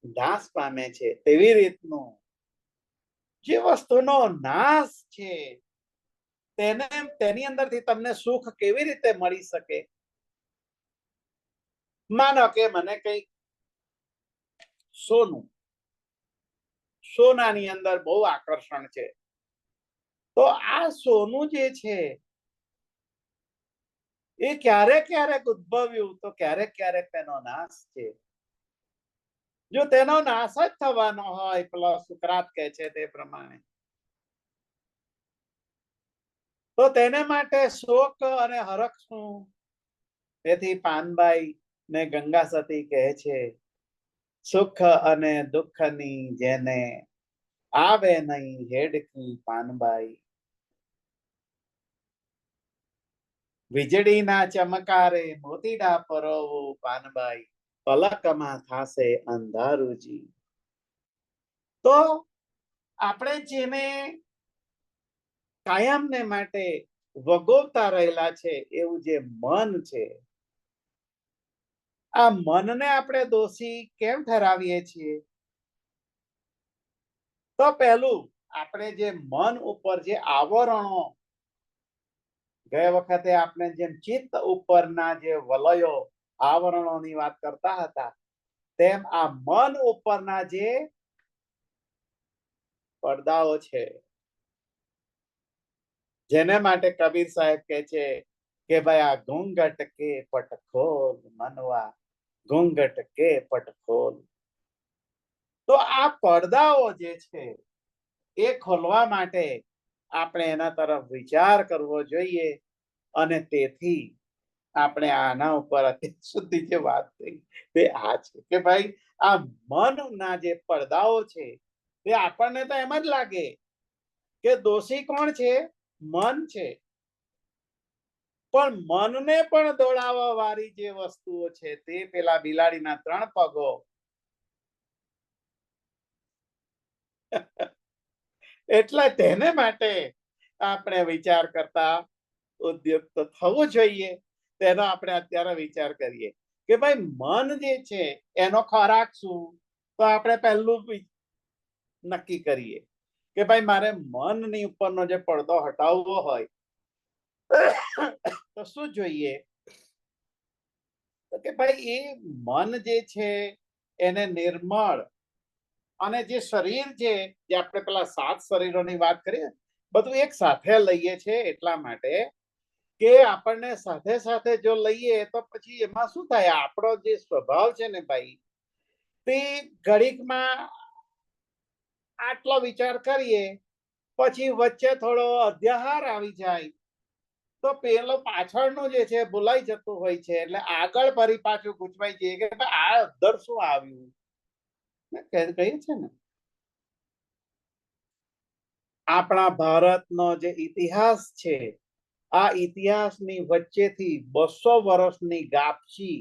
નાશ પામે છે. તેવી રીતનું જે વસ્તુનો નાશ છે તેની અંદરથી તમને સુખ કેવી રીતે મળી શકે? માનો કે મને કઈક સોનાની અંદર બહુ આકર્ષણ છે, તો આ સોનું જે છે એ ક્યારેક ક્યારેક ઉદ્ભવ્યું તો ક્યારેક ક્યારેક તેનો નાશ છે. જો તેનો નાશ જ થવાનો હોય, પેલો સુકરાત કહે છે તે પ્રમાણે, તો તેને માટે શોક અને હરખ શું? તેથી પાનબાઈ ને ગંગા સતી કહે છે, સુખ અને દુઃખની જેને આવે નહીં હેડકી પાનબાઈ. વીજળીના ચમકારે મોતીડા પરોવો પાનબાઈ, પલકમાં થાશે અંધારુજી. તો આપણે જેને કાયમને માટે વગોવતા રહેલા છે એવું જે મન છે, આ મનને આપણે દોષી કેમ ઠરાવીએ છીએ? તો પહેલું આપણે જે મન ઉપર જે આવરણો, ગયા વખતે આપણે જેમ ચિત્ત ઉપરના જે વલયો આવરણોની વાત કરતા હતા, તેમ આ મન ઉપરના જે પડદાઓ છે, જેને માટે કબીર સાહેબ કહે છે કે ભાઈ આ ઘૂંઘટ કે પટ ખોલ મનવા, ઘૂંઘટ કે પટ ખોલ. તો આ પડદાઓ જે છે એ ખોલવા માટે આપણે એના તરફ વિચાર કરવો જોઈએ. અને તેથી આપણે આના ઉપર અત્યાર સુધી જે વાત થઈ તે આ છે કે ભાઈ આ મનના જે પડદાઓ છે તે આપણને તો એમ જ લાગે કે દોષી કોણ છે? મન છે. પણ મનને પણ દોડાવવા વાળી જે વસ્તુઓ છે તે પેલા બિલાડીના 3 પગો. એટલે તેને માટે આપણે વિચાર કરતા ઉદ્યોગ તો થવો જોઈએ, તેનો આપણે અત્યારે વિચાર કરીએ કે ભાઈ મન જે છે એનો ખોરાક શું, તો આપણે પહેલું નક્કી કરીએ કે ભાઈ મારે મનની ઉપરનો જે પડદો હટાવવો હોય તો શું જોઈએ, તો કે ભાઈ એ મન જે છે એને નિર્મળ, અને જે શરીર છે, જે આપણે પેલા 7 શરીરોની વાત કરીએ, બધું એક સાથે લઈએ છે એટલા માટે કે આપણને સાથે સાથે જો લઈએ તો પછી એમાં શું થાય, આપણો જે સ્વભાવ છે ને ભાઈ, તે ઘડીકમાં આટલો વિચાર કરીએ, પછી વચ્ચે થોડો અધ્યાહાર આવી જાય તો પેલો પાછળનું જે છે ભૂલાઈ જતું હોય છે, એટલે આગળ ફરી પાછું ગુચવાઈ જઈએ કે આ અંદર શું આવ્યું, કહીએ છે ને આપણા ભારતનો જે ઇતિહાસ છે, આ ઇતિહાસની વચ્ચેથી 200 વર્ષની ગાપચી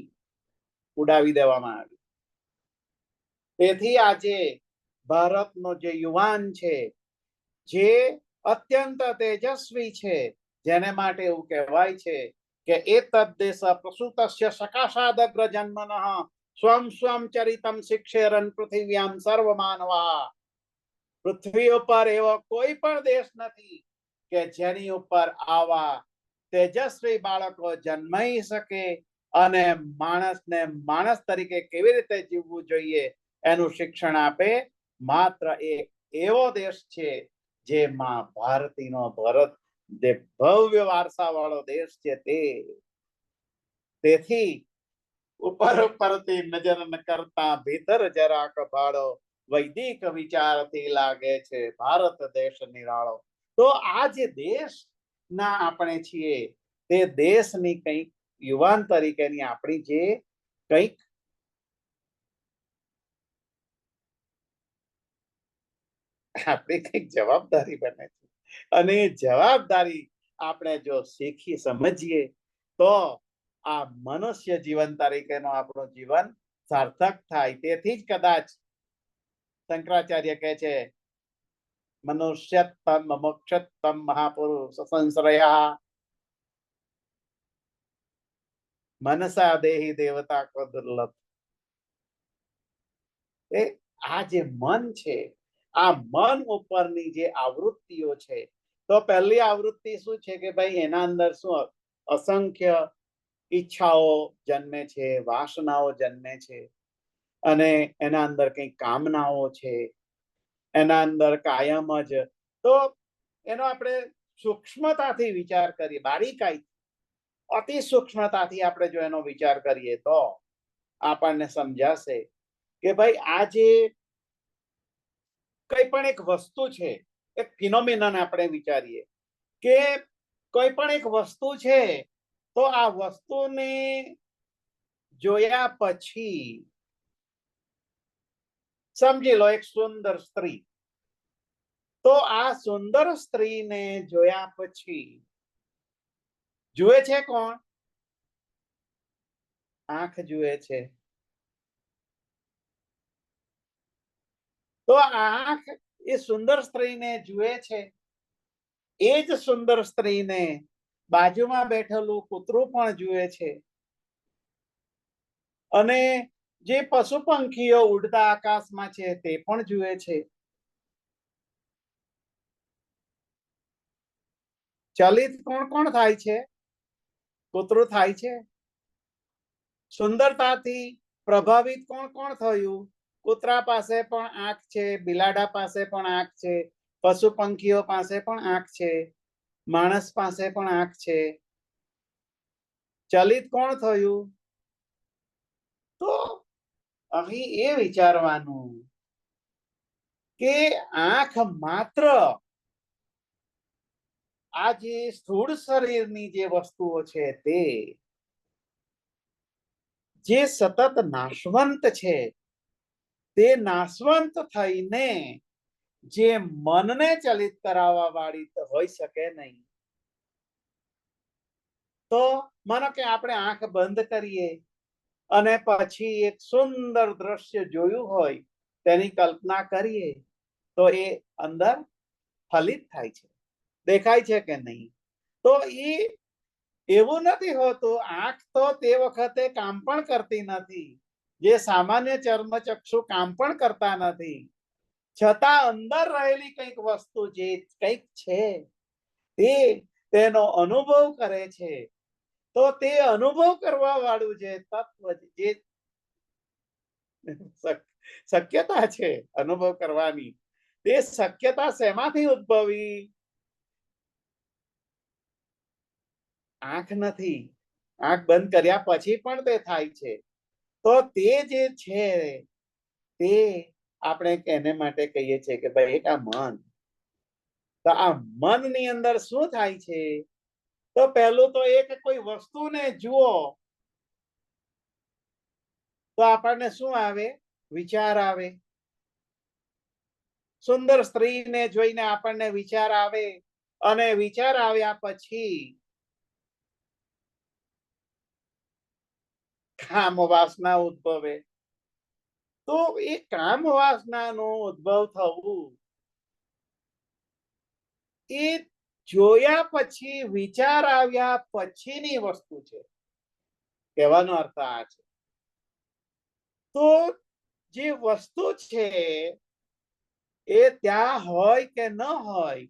ઉડાવી દેવામાં આવી. તેથી આજે ભારતનો જે યુવાન છે, જે અત્યંત તેજસ્વી છે, જેને માટે એવું કહેવાય છે કે એતદ્ દેશ પ્રસૂતસ્ય સકાશાદગ્ર જન્મનઃ સ્વમ સ્વમ ચરિતમ શિક્ષેરન પૃથિવ્યામ સર્વમાનવા. પૃથ્વી ઉપર એવો કોઈ પણ દેશ નથી કે જેની ઉપર આવા તેજસ્વી બાળકો જન્માઈ શકે અને માણસને માણસ તરીકે કેવી રીતે જીવવું જોઈએ એનું શિક્ષણ આપે. માત્ર એક એવો દેશ છે જે માં ભારતીનો ભરત, જે ભવ્ય વારસા વાળો દેશ છે તે. તેથી ઉપર ઉપરથી નજર ન કરતા ભીતર જરાક ભાળો, વૈદિક વિચારથી લાગે છે ભારત દેશ નિરાળો. તો આ જે દેશ ના આપણે છીએ, તે દેશની કંઈક યુવાન તરીકેની આપણી જે કંઈક આપણી કંઈક જવાબદારી બને છે, અને જવાબદારી આપણે જો શીખી સમજીએ તો આ મનુષ્ય જીવન તરીકેનો આપણું જીવન સાર્થક થાય. તેથી જ કદાચ શંકરાચાર્ય કહે છે મનુષ્યત્તમ મોક્ષત્તમ મહાપુરુષ સંશ્રયા મનસા દેહી દેવતા કો દુર્લભ. એ આ જે મન છે, આ મન ઉપરની જે આવૃત્તિઓ છે, તો પહેલી આવૃત્તિ શું છે કે ભાઈ એના અંદર શું અસંખ્ય ઈચ્છાઓ જન્મે છે, વાસનાઓ જન્મે છે, અને એના અંદર કઈ કામનાઓ છે, એના અંદર કાયમ જ. તો એનો આપણે સૂક્ષ્મતાથી વિચાર કરીએ, બારીકાઈ અતિ સૂક્ષ્મતાથી આપણે જો એનો વિચાર કરીએ તો આપણને સમજાશે કે ભાઈ આ જે કઈ પણ એક વસ્તુ છે, એક ફિનોમિનન આપણે વિચારીએ કે કોઈ પણ એક વસ્તુ છે, તો આ વસ્તુને જોયા પછી સમજી લો એક સુંદર સ્ત્રી, તો આ સુંદર સ્ત્રીને જોયા પછી જુએ છે કોણ? આંખ જુએ છે. તો આંખ એ સુંદર સ્ત્રીને જુએ છે, એ જ સુંદર સ્ત્રીને બાજુમાં બેઠેલું કૂતરું પણ જુએ છે, અને જે પશુ પંખીઓ ઉડતા આકાશમાં છે તે પણ જુએ છે. ચલિત કોણ કોણ થાય છે? કૂતરું થાય છે. સુંદરતાથી પ્રભાવિત કોણ કોણ થયું? કૂતરા પાસે પણ આંખ છે, બિલાડા પાસે પણ આંખ છે, પશુ પંખીઓ પાસે પણ આંખ છે, માણસ પાસે પણ આંખ છે. ચલિત કોણ થયું? તો અહીં એ વિચારવાનું કે આંખ માત્ર આ જે સ્થૂળ શરીરની જે વસ્તુઓ છે તે જે સતત નાશવંત છે, તે નાશવંત થઈને જે મનને ચલિત કરાવવા વાળી હોઈ શકે નહીં. તો માનો કે આપણે આંખ બંધ કરીએ અને પછી એક સુંદર દ્રશ્ય જોયું હોય, તેની કલ્પના કરીએ તો એ અંદર ફલિત થાય છે, દેખાય છે કે નહીં? તો એ એવું નથી હોતું. આંખ તો તે વખતે કામ પણ કરતી નથી, જે સામાન્ય ચર્મચક્ષુ કામ પણ કરતા નથી, છતાં અંદર રહેલી કંઈક વસ્તુ જે કંઈક છે તે તેનો અનુભવ કરે છે. તો તે અનુભવ કરવા વાળું જે તત્વ, જે શક્યતા છે અનુભવ કરવાની, તે શક્યતા શેમાંથી ઉદ્ભવી? આંખ નથી. આંખ બંધ કર્યા પછી પણ તે થાય છે. તો તે જે છે તે આપણે એને માટે કહીએ છીએ કે ભાઈ એક આ મન. તો આ મનની અંદર શું થાય છે? તો પહેલું તો એક કોઈ વસ્તુને જુઓ તો આપણને શું આવે? વિચાર આવે. સુંદર સ્ત્રીને જોઈને આપણને વિચાર આવે, અને વિચાર આવ્યા પછી કામ વાસના ઉદ્ભવે. તો એ કામ વાસનાનો ઉદ્ભવ થવું એ જોયા પછી, વિચાર આવ્યા પછીની વસ્તુ છે. કહેવાનો અર્થ આ છે. તો જે વસ્તુ છે એ ત્યાં હોય કે ન હોય,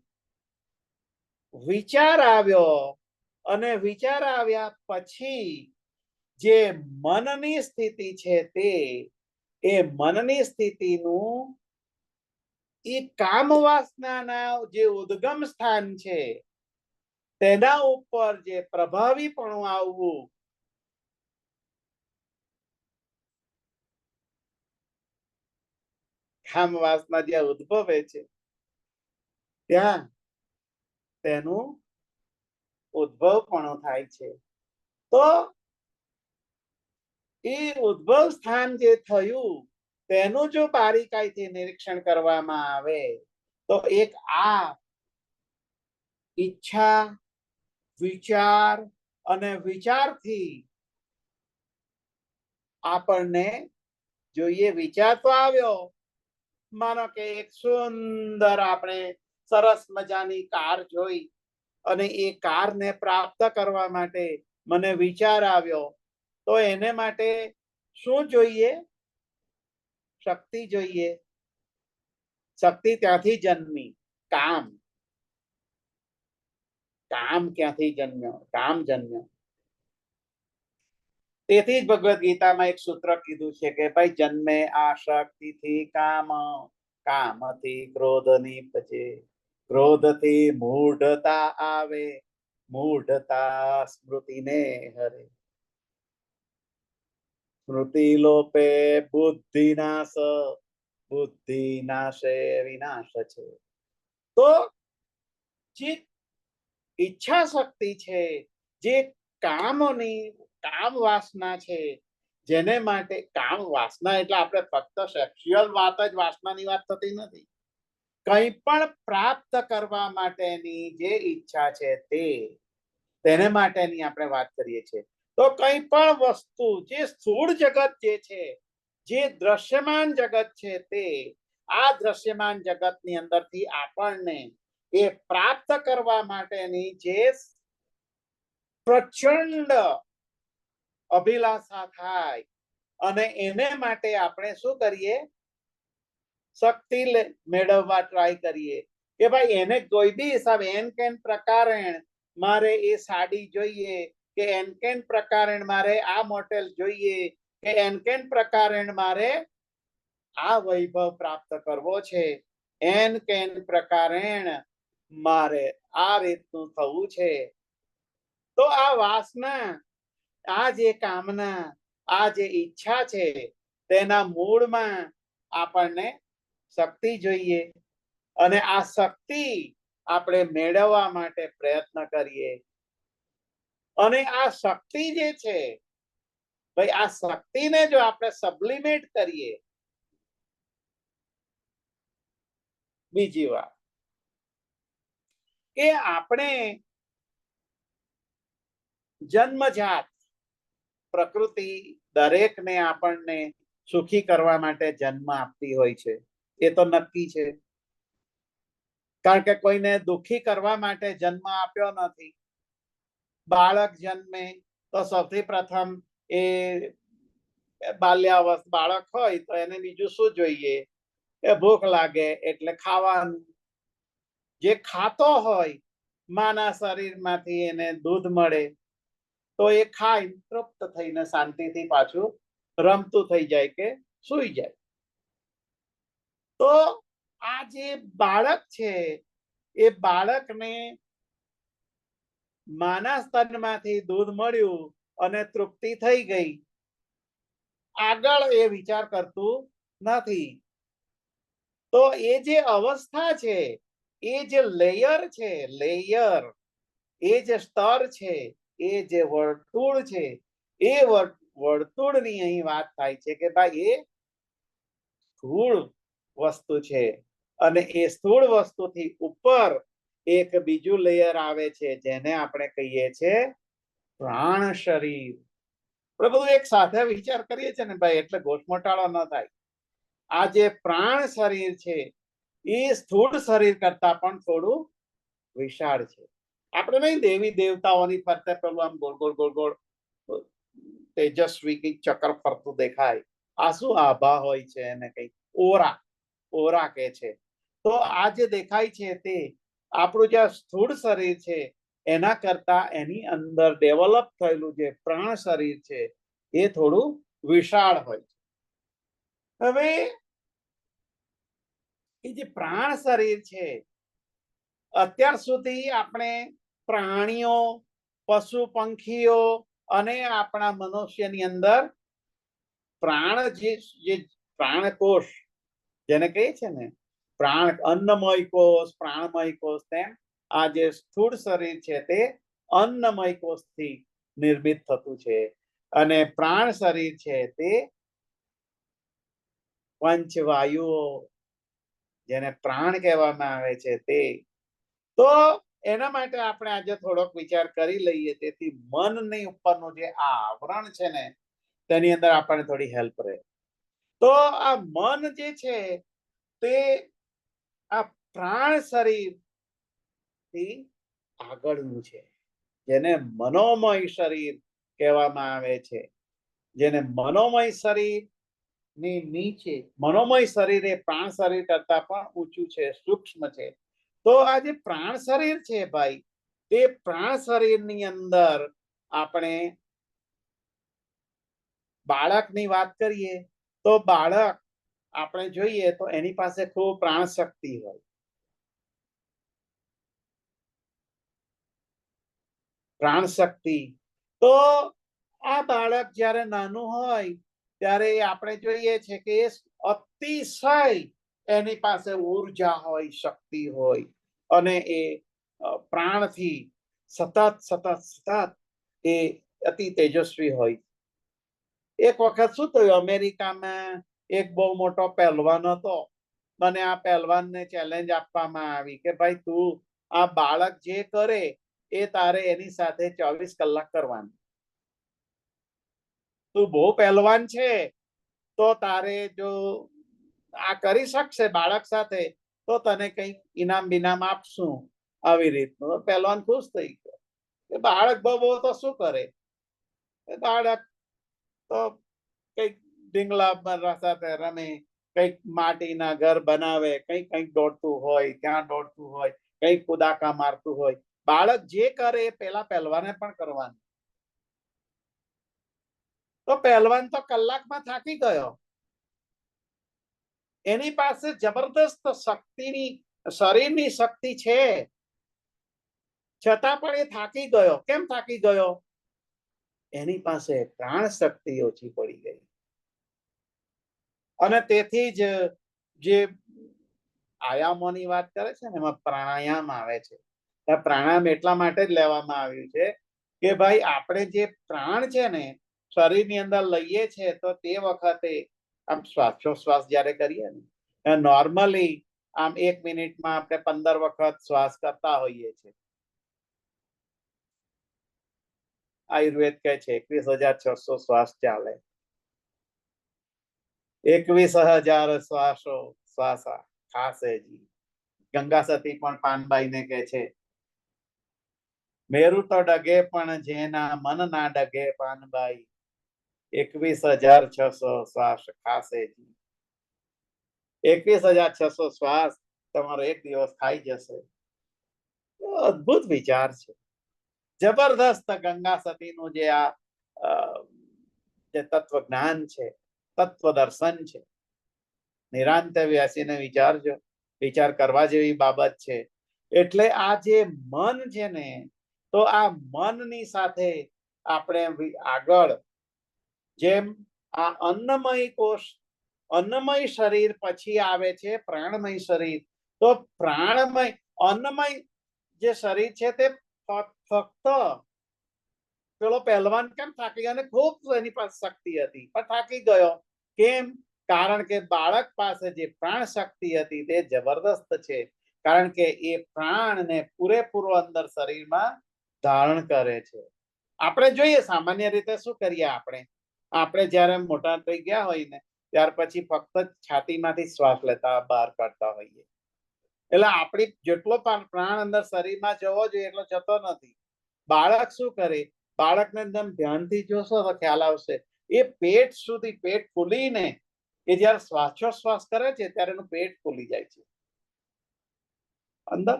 વિચાર આવ્યો અને વિચાર આવ્યા પછી જે મનની સ્થિતિ છે તે એ મનની સ્થિતિનું એ કામ વાસનાના જે ઉદ્ગમ સ્થાન છે તેના ઉપર જે પ્રભાવીપણું આવવું, કામ વાસના જ્યાં ઉદ્ભવે છે ત્યાં તેનું ઉદ્ભવપણું થાય છે. તો એ ઉદ્ભવ સ્થાન જે થયું તેનું જો બારીકાઈથી નિરીક્ષણ કરવામાં આવે તો એક આ ઈચ્છા, વિચાર અને વિચારથી આપણને જોઈએ વિચાર તો આવ્યો, માનો કે એક સુંદર આપણે સરસ મજાની કાર જોઈ અને એ કારને પ્રાપ્ત કરવા માટે મને વિચાર આવ્યો, તો એને માટે શું જોઈએ? શક્તિ જોઈએ. શક્તિ ત્યાંથી જન્મી. કામ. કામ ક્યાંથી જન્મ્યો? કામ જન્મ્યો. તેથી જ ભગવદ્ ગીતામાં એક સૂત્ર કીધું છે કે ભાઈ જન્મે આસક્તિથી કામ, કામથી ક્રોધ નીપજે, ક્રોધથી મૂઢતા આવે, મૂઢતા સ્મૃતિને હરે, સ્મૃતિ લોપે બુદ્ધિ નાશ, બુદ્ધિ નાશે વિનાશ છે. તો જે ઈચ્છા શક્તિ છે, જે કામની કામ વાસના છે, જેને માટે કામ વાસના એટલે આપણે ફક્ત સેક્સ્યુઅલ વાત જ વાસનાની વાત થતી નથી. કંઈ પણ પ્રાપ્ત કરવા માટેની જે ઈચ્છા છે તેને માટેની આપણે વાત કરીએ છીએ. તો કંઈ પણ વસ્તુ જે સ્થૂળ જગત જે છે, જે દ્રશ્યમાન જગત છે, તે આ દ્રશ્યમાન જગતની અંદરથી આપણને એ પ્રાપ્ત કરવા માટેની જે પ્રચંડ અભિલાષા થાય અને એને માટે આપણે શું કરીએ? શક્તિ મેળવવા ટ્રાય કરીએ કે ભાઈ એને કોઈ બી હિસાબે એન કેન પ્રકારે મારે એ સાડી જોઈએ, કે એન કેન પ્રકારે મારે આ મોટેલ જોઈએ, કે એન કેન પ્રકારે મારે આ વૈભવ પ્રાપ્ત કરવો છે, એન કેન પ્રકારે મારે આ રીતનું થવું છે. તો આ વાસના, આ જે કામના, આ જે ઈચ્છા છે તેના મૂળમાં આપણને શક્તિ જોઈએ, અને આ શક્તિ આપણે મેળવવા માટે પ્રયત્ન કરીએ. અને આ શક્તિ જે છે ભાઈ, આ શક્તિને જો આપણે સબ્લિમેટ કરીએ, બીજી વાત કે આપણે જન્મજાત પ્રકૃતિ દરેકને આપણને સુખી કરવા માટે જન્મ આપતી હોય છે, એ તો નક્કી છે. કારણ કે કોઈને દુખી કરવા માટે જન્મ આપ્યો નથી. બાળક જન્મે તો સૌથી પ્રથમ એ બાલ્યાવસ્થા બાળક હોય તો એને બીજું શું જોઈએ? એ ભૂખ લાગે એટલે ખાવાનું. જે ખાતો હોય, માના શરીરમાંથી એને દૂધ મળે તો એ ખાઈ તૃપ્ત થઈને શાંતિથી પાછું રમતું થઈ જાય કે સૂઈ જાય. તો આ જે બાળક છે એ બાળકને માના સ્તનમાંથી દૂધ મળ્યું અને તૃપ્તિ થઈ ગઈ, આગળ એ વિચાર કરતું નથી. તો એ જે અવસ્થા છે, એ જે લેયર છે, એ જે સ્તર છે, એ જે વર્તુળ છે, એ વર્તુળની અહીં વાત થાય છે કે ભાઈ એ સ્થૂળ વસ્તુ છે અને એ સ્થૂળ વસ્તુથી ઉપર એક બીજું લેયર આવે છે જેને આપણે કહીએ છીએ પ્રાણ શરીર. આપણે બધું એક સાથે વિચાર કરીએ છીએ ને ભાઈ, એટલે ગોઠમોટાળો ન થાય. આ જે પ્રાણ શરીર છે એ સ્થૂળ શરીર કરતા પણ થોડું વિશાળ છે. આપણે નહીં દેવી દેવતાઓની ફરતે પેલું આમ ગોળ ગોળ ગોળ ગોળ તેજસ્વી કઈક ચક્ર ફરતું દેખાય, આ શું આભા હોય છે એને કઈક ઓરા કે છે. તો આ જે દેખાય છે તે આપણું જે સ્થૂળ શરીર છે એના કરતા એની અંદર ડેવલપ થયેલું જે પ્રાણ શરીર છે એ થોડું વિશાળ હોય છે. હવે એ જે પ્રાણ શરીર છે, અત્યાર સુધી આપણે પ્રાણીઓ, પશુ પંખીઓ અને આપણા મનુષ્યની અંદર પ્રાણ જે પ્રાણકોષ જેને કહીએ છે ને, પ્રાણ અન્નમય કોષ, પ્રાણમય કોષ, તેમ આ જે સ્થૂળ શરીર છે તે અન્નમય કોષથી નિર્મિત થતું છે અને પ્રાણ શરીર છે તે પંચવાયુઓ જેને પ્રાણ કહેવામાં આવે છે તે. તો એના માટે આપણે આજે થોડોક વિચાર કરી લઈએ, તેથી મનની ઉપરનું જે આ આવરણ છે ને તેની અંદર આપણને થોડી હેલ્પ રહે. તો આ મન જે છે તે આ પ્રાણ શરીર થી આગળનું છે, જેને મનોમય શરીર કહેવામાં આવે છે. જેને મનોમય શરીર ની નીચે, મનોમય શરીર એ પ્રાણ શરીર કરતા પણ ઊંચું છે, સૂક્ષ્મ છે. તો આ જે પ્રાણ શરીર છે ભાઈ, તે પ્રાણ શરીરની અંદર આપણે બાળકની વાત કરીએ તો બાળક આપણે જોઈએ તો એની પાસે ખૂબ પ્રાણ શક્તિ હોય. પ્રાણ શક્તિ. તો આ બાળક જ્યારે નાનું હોય ત્યારે આપણે જોઈએ છે કે અતિશય એની પાસે ઉર્જા હોય, શક્તિ હોય અને એ પ્રાણથી સતત એ અતિ તેજસ્વી હોય. એક વખત શું થયું, અમેરિકામાં એક બહુ મોટો પહેલવાન હતો અને આ પહેલવાનને ચેલેન્જ આપવામાં આવી કે ભાઈ તું આ બાળક જે કરે એ તારે એની સાથે 24 કલાક કરવાનું. તું બહુ પહેલવાન છે તો તારે જો આ કરી શકશે બાળક સાથે તો તને કંઈક ઇનામ બિનામ આપશું. આવી રીતનું પહેલવાન ખુશ થઈ ગયો કે બાળક બહુ તો શું કરે, બાળક તો કંઈક ઢીંગલા સાથે રમે, કંઈક માટીના ઘર બનાવે, કંઈક દોડતું હોય, ત્યાં દોડતું હોય, કંઈક કુદાકા મારતું હોય. બાળક જે કરે એ પેલા પહેલવાને પણ કરવાનું. તો પહેલવાન તો કલાકમાં થાકી ગયો. એની પાસે જબરદસ્ત શક્તિની, શરીરની શક્તિ છે, છતાં પણ એ થાકી ગયો. કેમ થાકી ગયો? એની પાસે પ્રાણ શક્તિ ઓછી પડી ગઈ. અને તેથી જ જે આયામોની વાત કરે છે ને એમાં પ્રાણાયામ આવે છે. પ્રાણાયામ એટલા માટે જ લેવામાં આવ્યું છે કે ભાઈ આપણે જે પ્રાણ છે ને શરીરની અંદર લઈએ છે તો તે વખતે આમ શ્વાસોશ્વાસ જ્યારે કરીએ ને નોર્મલી આમ 1 મિનિટમાં આપણે 15 વખત શ્વાસ કરતા હોઈએ છીએ. આયુર્વેદ કહે છે 21,600 શ્વાસ ચાલે. 21,000 શ્વાસ ખાસે જી. ગંગા સતી પણ પાનબાઈને કહે છે મેરુ તો ડગે પણ જેના મન ના ડગે પાનબાઈ 21,600 શ્વાસ ખાશે જી 21,600 શ્વાસ તમારો એક દિવસ ખાઈ જશે અદ્ભુત વિચાર છે જબરદસ્ત ગંગા સતીનું જે આ જે તત્વ જ્ઞાન છે તત્વ દર્શન છે નિરાંતે બેસીને વિચારજો વિચાર કરવા જેવી બાબત છે એટલે આ જે મન છે ને તો આ મનની સાથે આપણે આગળ જેમ આ અન્નમય કોષ અન્નમય શરીર પછી આવે છે પ્રાણમય શરીર તો પ્રાણમય અન્નમય જે શરીર છે તે ફક્ત પેલો પહેલવાન કેમ થાકી ગયો અને ખૂબ એની પાસે શક્તિ હતી પણ થાકી ગયો કેમ કારણ કે બાળક પાસે જે પ્રાણ શક્તિ હતી તે જબરદસ્ત છે કારણ કે એ પ્રાણને પૂરેપૂરો અંદર શરીરમાં ધારણ કરે છે આપણે જોઈએ સામાન્ય રીતે શું કરીએ આપણે જ્યારે મોટા થઈ ગયા હોય ને ત્યાર પછી ફક્ત છાતીમાંથી શ્વાસ લેતા બહાર કાઢતા હોઈએ એટલે આપણી જેટલો પ્રાણ અંદર શરીરમાં જવો જોઈએ એટલો જતો નથી બાળક શું કરે બાળકને એકદમ ધ્યાનથી જોશો તો ખ્યાલ આવશે એ પેટ સુધી પેટ ફૂલીને એ જ્યારે શ્વાસોશ્વાસ કરે છે ત્યારે એનું પેટ ફૂલી જાય છે અંદર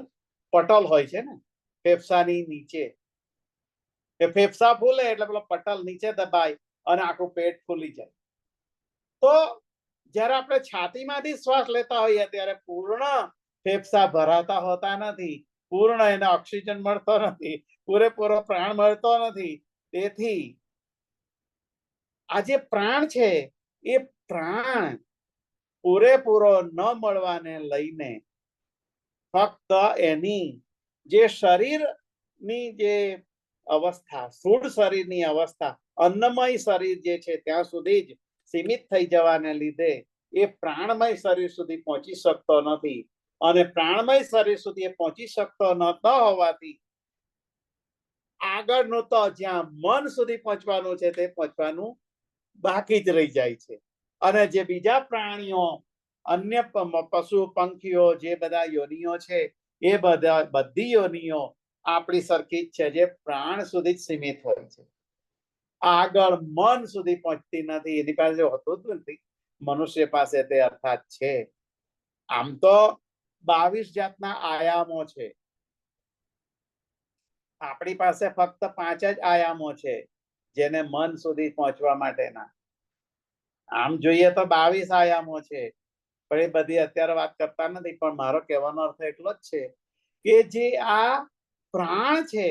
પટલ હોય છે ને ફેફસાની નીચે એ ફેફસા ફૂલે એટલે પેલો પટલ નીચે દબાય અને આખું પેટ ફૂલી જાય તો જ્યારે આપણે છાતીમાંથી શ્વાસ લેતા હોઈએ ત્યારે પૂર્ણ ફેફસા ભરાતા હોતા નથી પૂર્ણ એને ઓક્સિજન મળતો નથી પૂરેપૂરો પ્રાણ મળતો નથી તેથી આ જે પ્રાણ છે એ પ્રાણ પૂરેપૂરો ન મળવાને લઈને ફક્ત એની જે શરીરની જે અવસ્થા સ્થૂળ શરીરની અવસ્થા અન્નમય શરીર જે છે ત્યાં સુધી જ સીમિત થઈ જવાને લીધે એ પ્રાણમય શરીર સુધી પહોંચી શકતો નથી અને પ્રાણમય શરીર સુધી એ પહોંચી શકતો ન હોવાથી આગળનું તો જ્યાં મન સુધી પહોંચવાનું છે તે પહોંચવાનું બાકી જ રહી જાય છે અને જે બીજા પ્રાણીઓ અન્ય પશુ પંખીઓ જે બધા યોનિઓ છે એ બધી યોનિઓ આપણી સરખી જ છે જે પ્રાણ સુધી જ સીમિત હોય છે આગળ મન સુધી પહોંચતી નથી એની પાસે હોતું જ નથી મનુષ્ય પાસે તે અર્થાત છે આમ તો 22 જાતના આયામો છે આપણી પાસે ફક્ત 5 જ આયામો છે જેને મન સુધી પહોંચવા માટેના આમ જોઈએ તો 22 આયામો છે પણ એ બધી અત્યારે વાત કરતા નથી પણ મારો કહેવાનો અર્થ એટલો જ છે કે જે આ પ્રાણ છે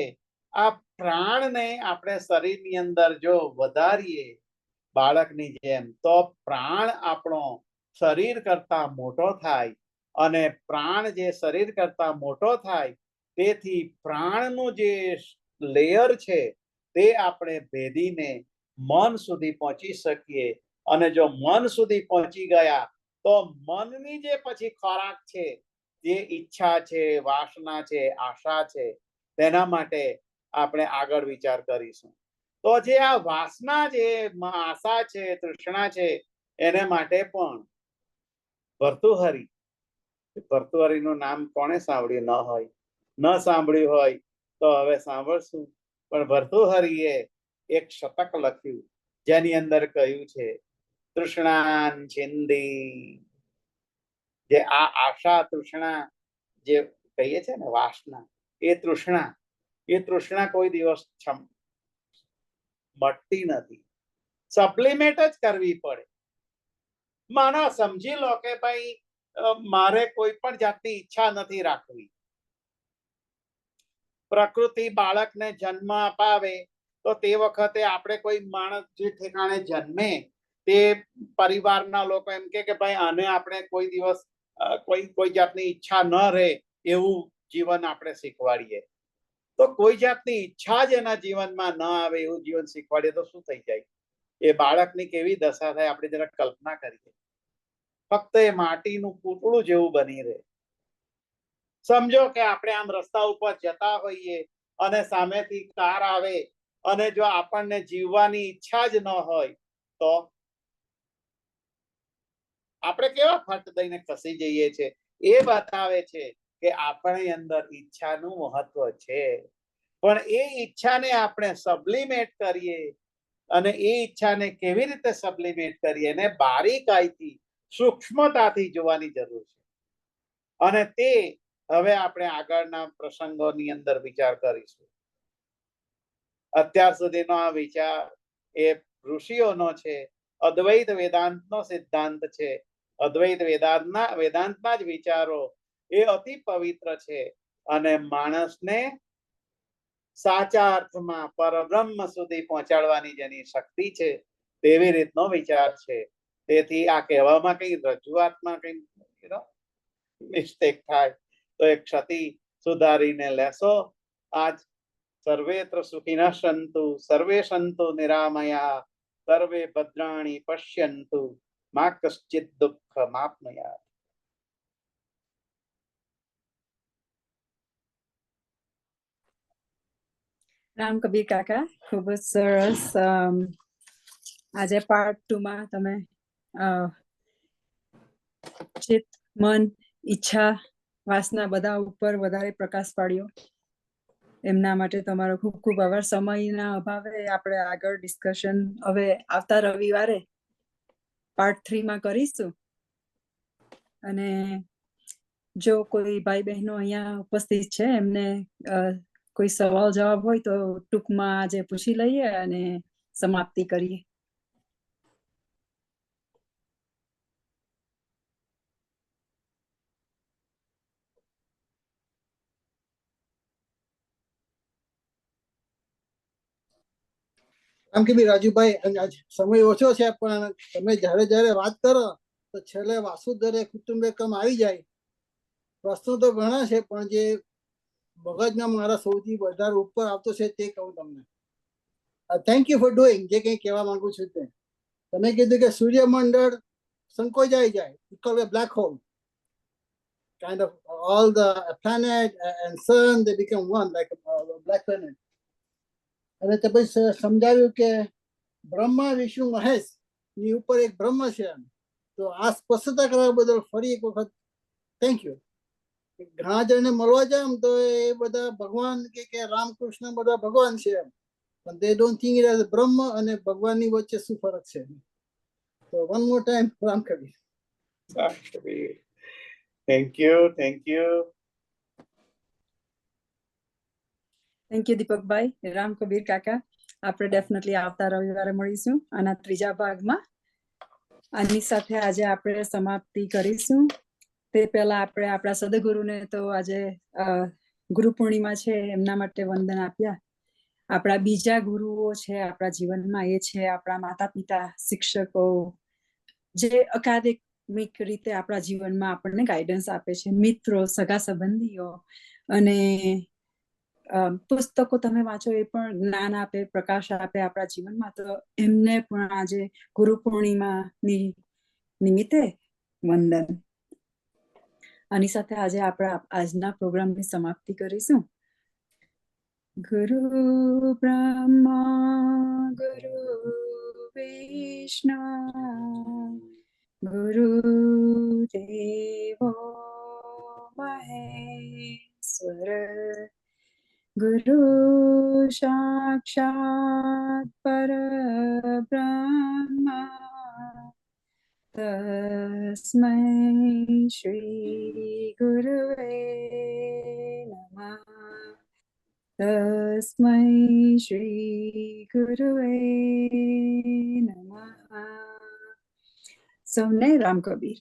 આ પ્રાણને આપણે શરીરની અંદર જો વધારીએ બાળકની જેમ તો પ્રાણ આપણો શરીર કરતા મોટો થાય અને પ્રાણ જે શરીર કરતા મોટો થાય તેથી પ્રાણનું જે લેયર છે તે આપણે ભેદીને મન સુધી પહોંચી શકીએ અને જો મન સુધી પહોંચી ગયા તો મનની જે પછી ખોરાક છે જે ઈચ્છા છે વાસના છે આશા છે તેના માટે આપણે આગળ વિચાર કરીશું તો જે આ વાસના છે આશા છે તૃષ્ણા છે એને માટે પણ ભર્તૃહરિનું નામ કોણે સાંભળ્યું ન હોય ન સાંભળ્યું હોય તો હવે સાંભળશું પણ ભર્તૃહરિએ એક શતક લખ્યું જેની અંદર કહ્યું છે તૃષ્ણાન છિંદી જે આ આશા તૃષ્ણા જે કહીએ છે ને વાસના એ તૃષ્ણા કોઈ દિવસ મટતી નથી સપ્લિમેન્ટ જ કરવી પડે માનો સમજી લો કે ભાઈ મારે કોઈ પણ જાતની ઈચ્છા નથી રાખવી પ્રકૃતિ બાળકને જન્મ અપાવે તો તે વખતે આપણે કોઈ માણસ જે ઠેકાણે જન્મે તે પરિવારના લોકો એમ કે ભાઈ આને આપણે કોઈ દિવસ કોઈ જાતની ઈચ્છા ન રહે એવું જીવન આપણે શીખવાડીએ તો કોઈ જાતની ઈચ્છા જ એના જીવનમાં ન આવે એવું જીવન શીખવાડીએ તો શું થઈ જાય એ બાળકની કેવી દશા થાય આપણે જરા કલ્પના કરીએ ફક્ત એ માટીનું પૂતળું જેવું બની રહે સમજો કે આપણે આમ રસ્તા ઉપર જતા હોઈએ અને સામેથી કાર આવે અને જો આપણને જીવવાની ઈચ્છા જ ન હોય તો આપણે કેવા ફટ દઈને ખસી જઈએ છીએ એ બતાવે છે કે આપણી અંદર ઈચ્છાનું મહત્વ છે પણ એ ઈચ્છાને આપણે સબ્લિમેટ કરીએ અને એ ઈચ્છાને કેવી રીતે સબ્લિમેટ કરીએ એને બારીકાઈથી સૂક્ષ્મતાથી જોવાની જરૂર છે. અને તે હવે આપણે આગળના પ્રસંગોની અંદર વિચાર કરીશું. અત્યાર સુધીનો આ વિચાર એ ઋષિઓનો છે, અદ્વૈત વેદાંતનો સિદ્ધાંત છે. અદ્વૈત વેદાંતના જ વિચારો એ અતિ પવિત્ર છે અને માણસને સાચા અર્થમાં પરબ્રહ્મ સુધી પહોંચાડવાની જેની શક્તિ છે તેવી રીતનો વિચાર છે. તેથી આ કહેવામાં કઈ રજૂઆતમાં કઈ મિસ્ટેક થાય તો એ ક્ષતિ સુધારીને લેશો. આજ સર્વેત્ર સુખિનઃ સંતુ સર્વે સંતુ નિરામયા સર્વે ભદ્રાણી પશ્યન્તુ મા કશ્ચિત દુઃખ માપ્નુયાત. રામ કબીર કાકા, ખૂબ જ સરસ. આજે પાર્ટ 2 માં તમે ચિત્ત, મન, ઈચ્છા, વાસના બધા ઉપર વધારે પ્રકાશ પાડ્યો. એમના માટે તમારો ખૂબ ખૂબ આભાર. સમયના અભાવે આપણે આગળ ડિસ્કશન હવે આવતા રવિવારે પાર્ટ 3 માં કરીશું. અને જો કોઈ ભાઈ બહેનો અહીંયા ઉપસ્થિત છે એમને કોઈ સવાલ જવાબ હોય તો ટૂંકમાં આજે પૂછી લઈએ અને સમાપ્તિ કરીએ. આમ કે ભાઈ રાજુભાઈ, સમય ઓછો છે પણ તમે જ્યારે જ્યારે વાત કરો તો છેલ્લે વાસુદેવ કુટુંબકમ આવી જાય. પ્રશ્નો તો ઘણા છે પણ જે મગજમાં મારા સૌથી વધારે ઉપર આવતો છે તે કહું તમને. Thank you for doing. જે કંઈ કહેવા માંગુ છું તે તમે કીધું કે સૂર્યમંડળ સંકોચાઈ જાય, equal black hole, kind of all the planet and sun they become one like a black planet. અને તે પછી સમજાવ્યું કે બ્રહ્મા વિષ્ણુ મહેશ ની ઉપર એક બ્રહ્મ છે. તો આ સ્પષ્ટતા કરવા બદલ ફરી એક વખત થેન્ક યુ. ઘણા જણને મળવા જાય તો એ બધા ભગવાન કે રામકૃષ્ણ બધા ભગવાન છે પણ they don't think it as બ્રહ્મ અને ભગવાનની વચ્ચે શું ફરક છે. તો one more time Ram Kabir. Thank you. Thank you. Thank you દીપકભાઈ. રામ કબીર કાકા, આપણે ડેફિનેટલી આવતા રવિવારે મળીશું આના 3જા ભાગમાં. આની સાથે આજે આપણે સમાપ્તિ કરીશું. તે પહેલા આપણે આપણા સદગુરુને તો આજે ગુરુ પૂર્ણિમા છે એમના માટે વંદન આપ્યા. આપણા બીજા ગુરુઓ છે આપણા જીવનમાં એ છે આપણા માતા પિતા, શિક્ષકો, જે અકાદમિક રીતે આપણા જીવનમાં આપણને ગાઈડન્સ આપે છે, મિત્રો, સગા સંબંધીઓ. અને પુસ્તકો તમે વાંચો એ પણ જ્ઞાન આપે, પ્રકાશ આપે આપણા જીવનમાં. તો એમને પણ આજે ગુરુ પૂર્ણિમાની નિમિત્તે વંદન. આની સાથે આજે આપણે આજના પ્રોગ્રામની સમાપ્તિ કરીશું. ગુરુ બ્રહ્મા ગુરુ વિષ્ણુ ગુરુ દેવો મહેશ્વર ગુરુ સાક્ષાત પરબ્રહ્મા તસ્મૈ શ્રી ગુરવે નમઃ. તસ્મૈ શ્રી ગુરવે નમઃ. સૌને રામ કબીર.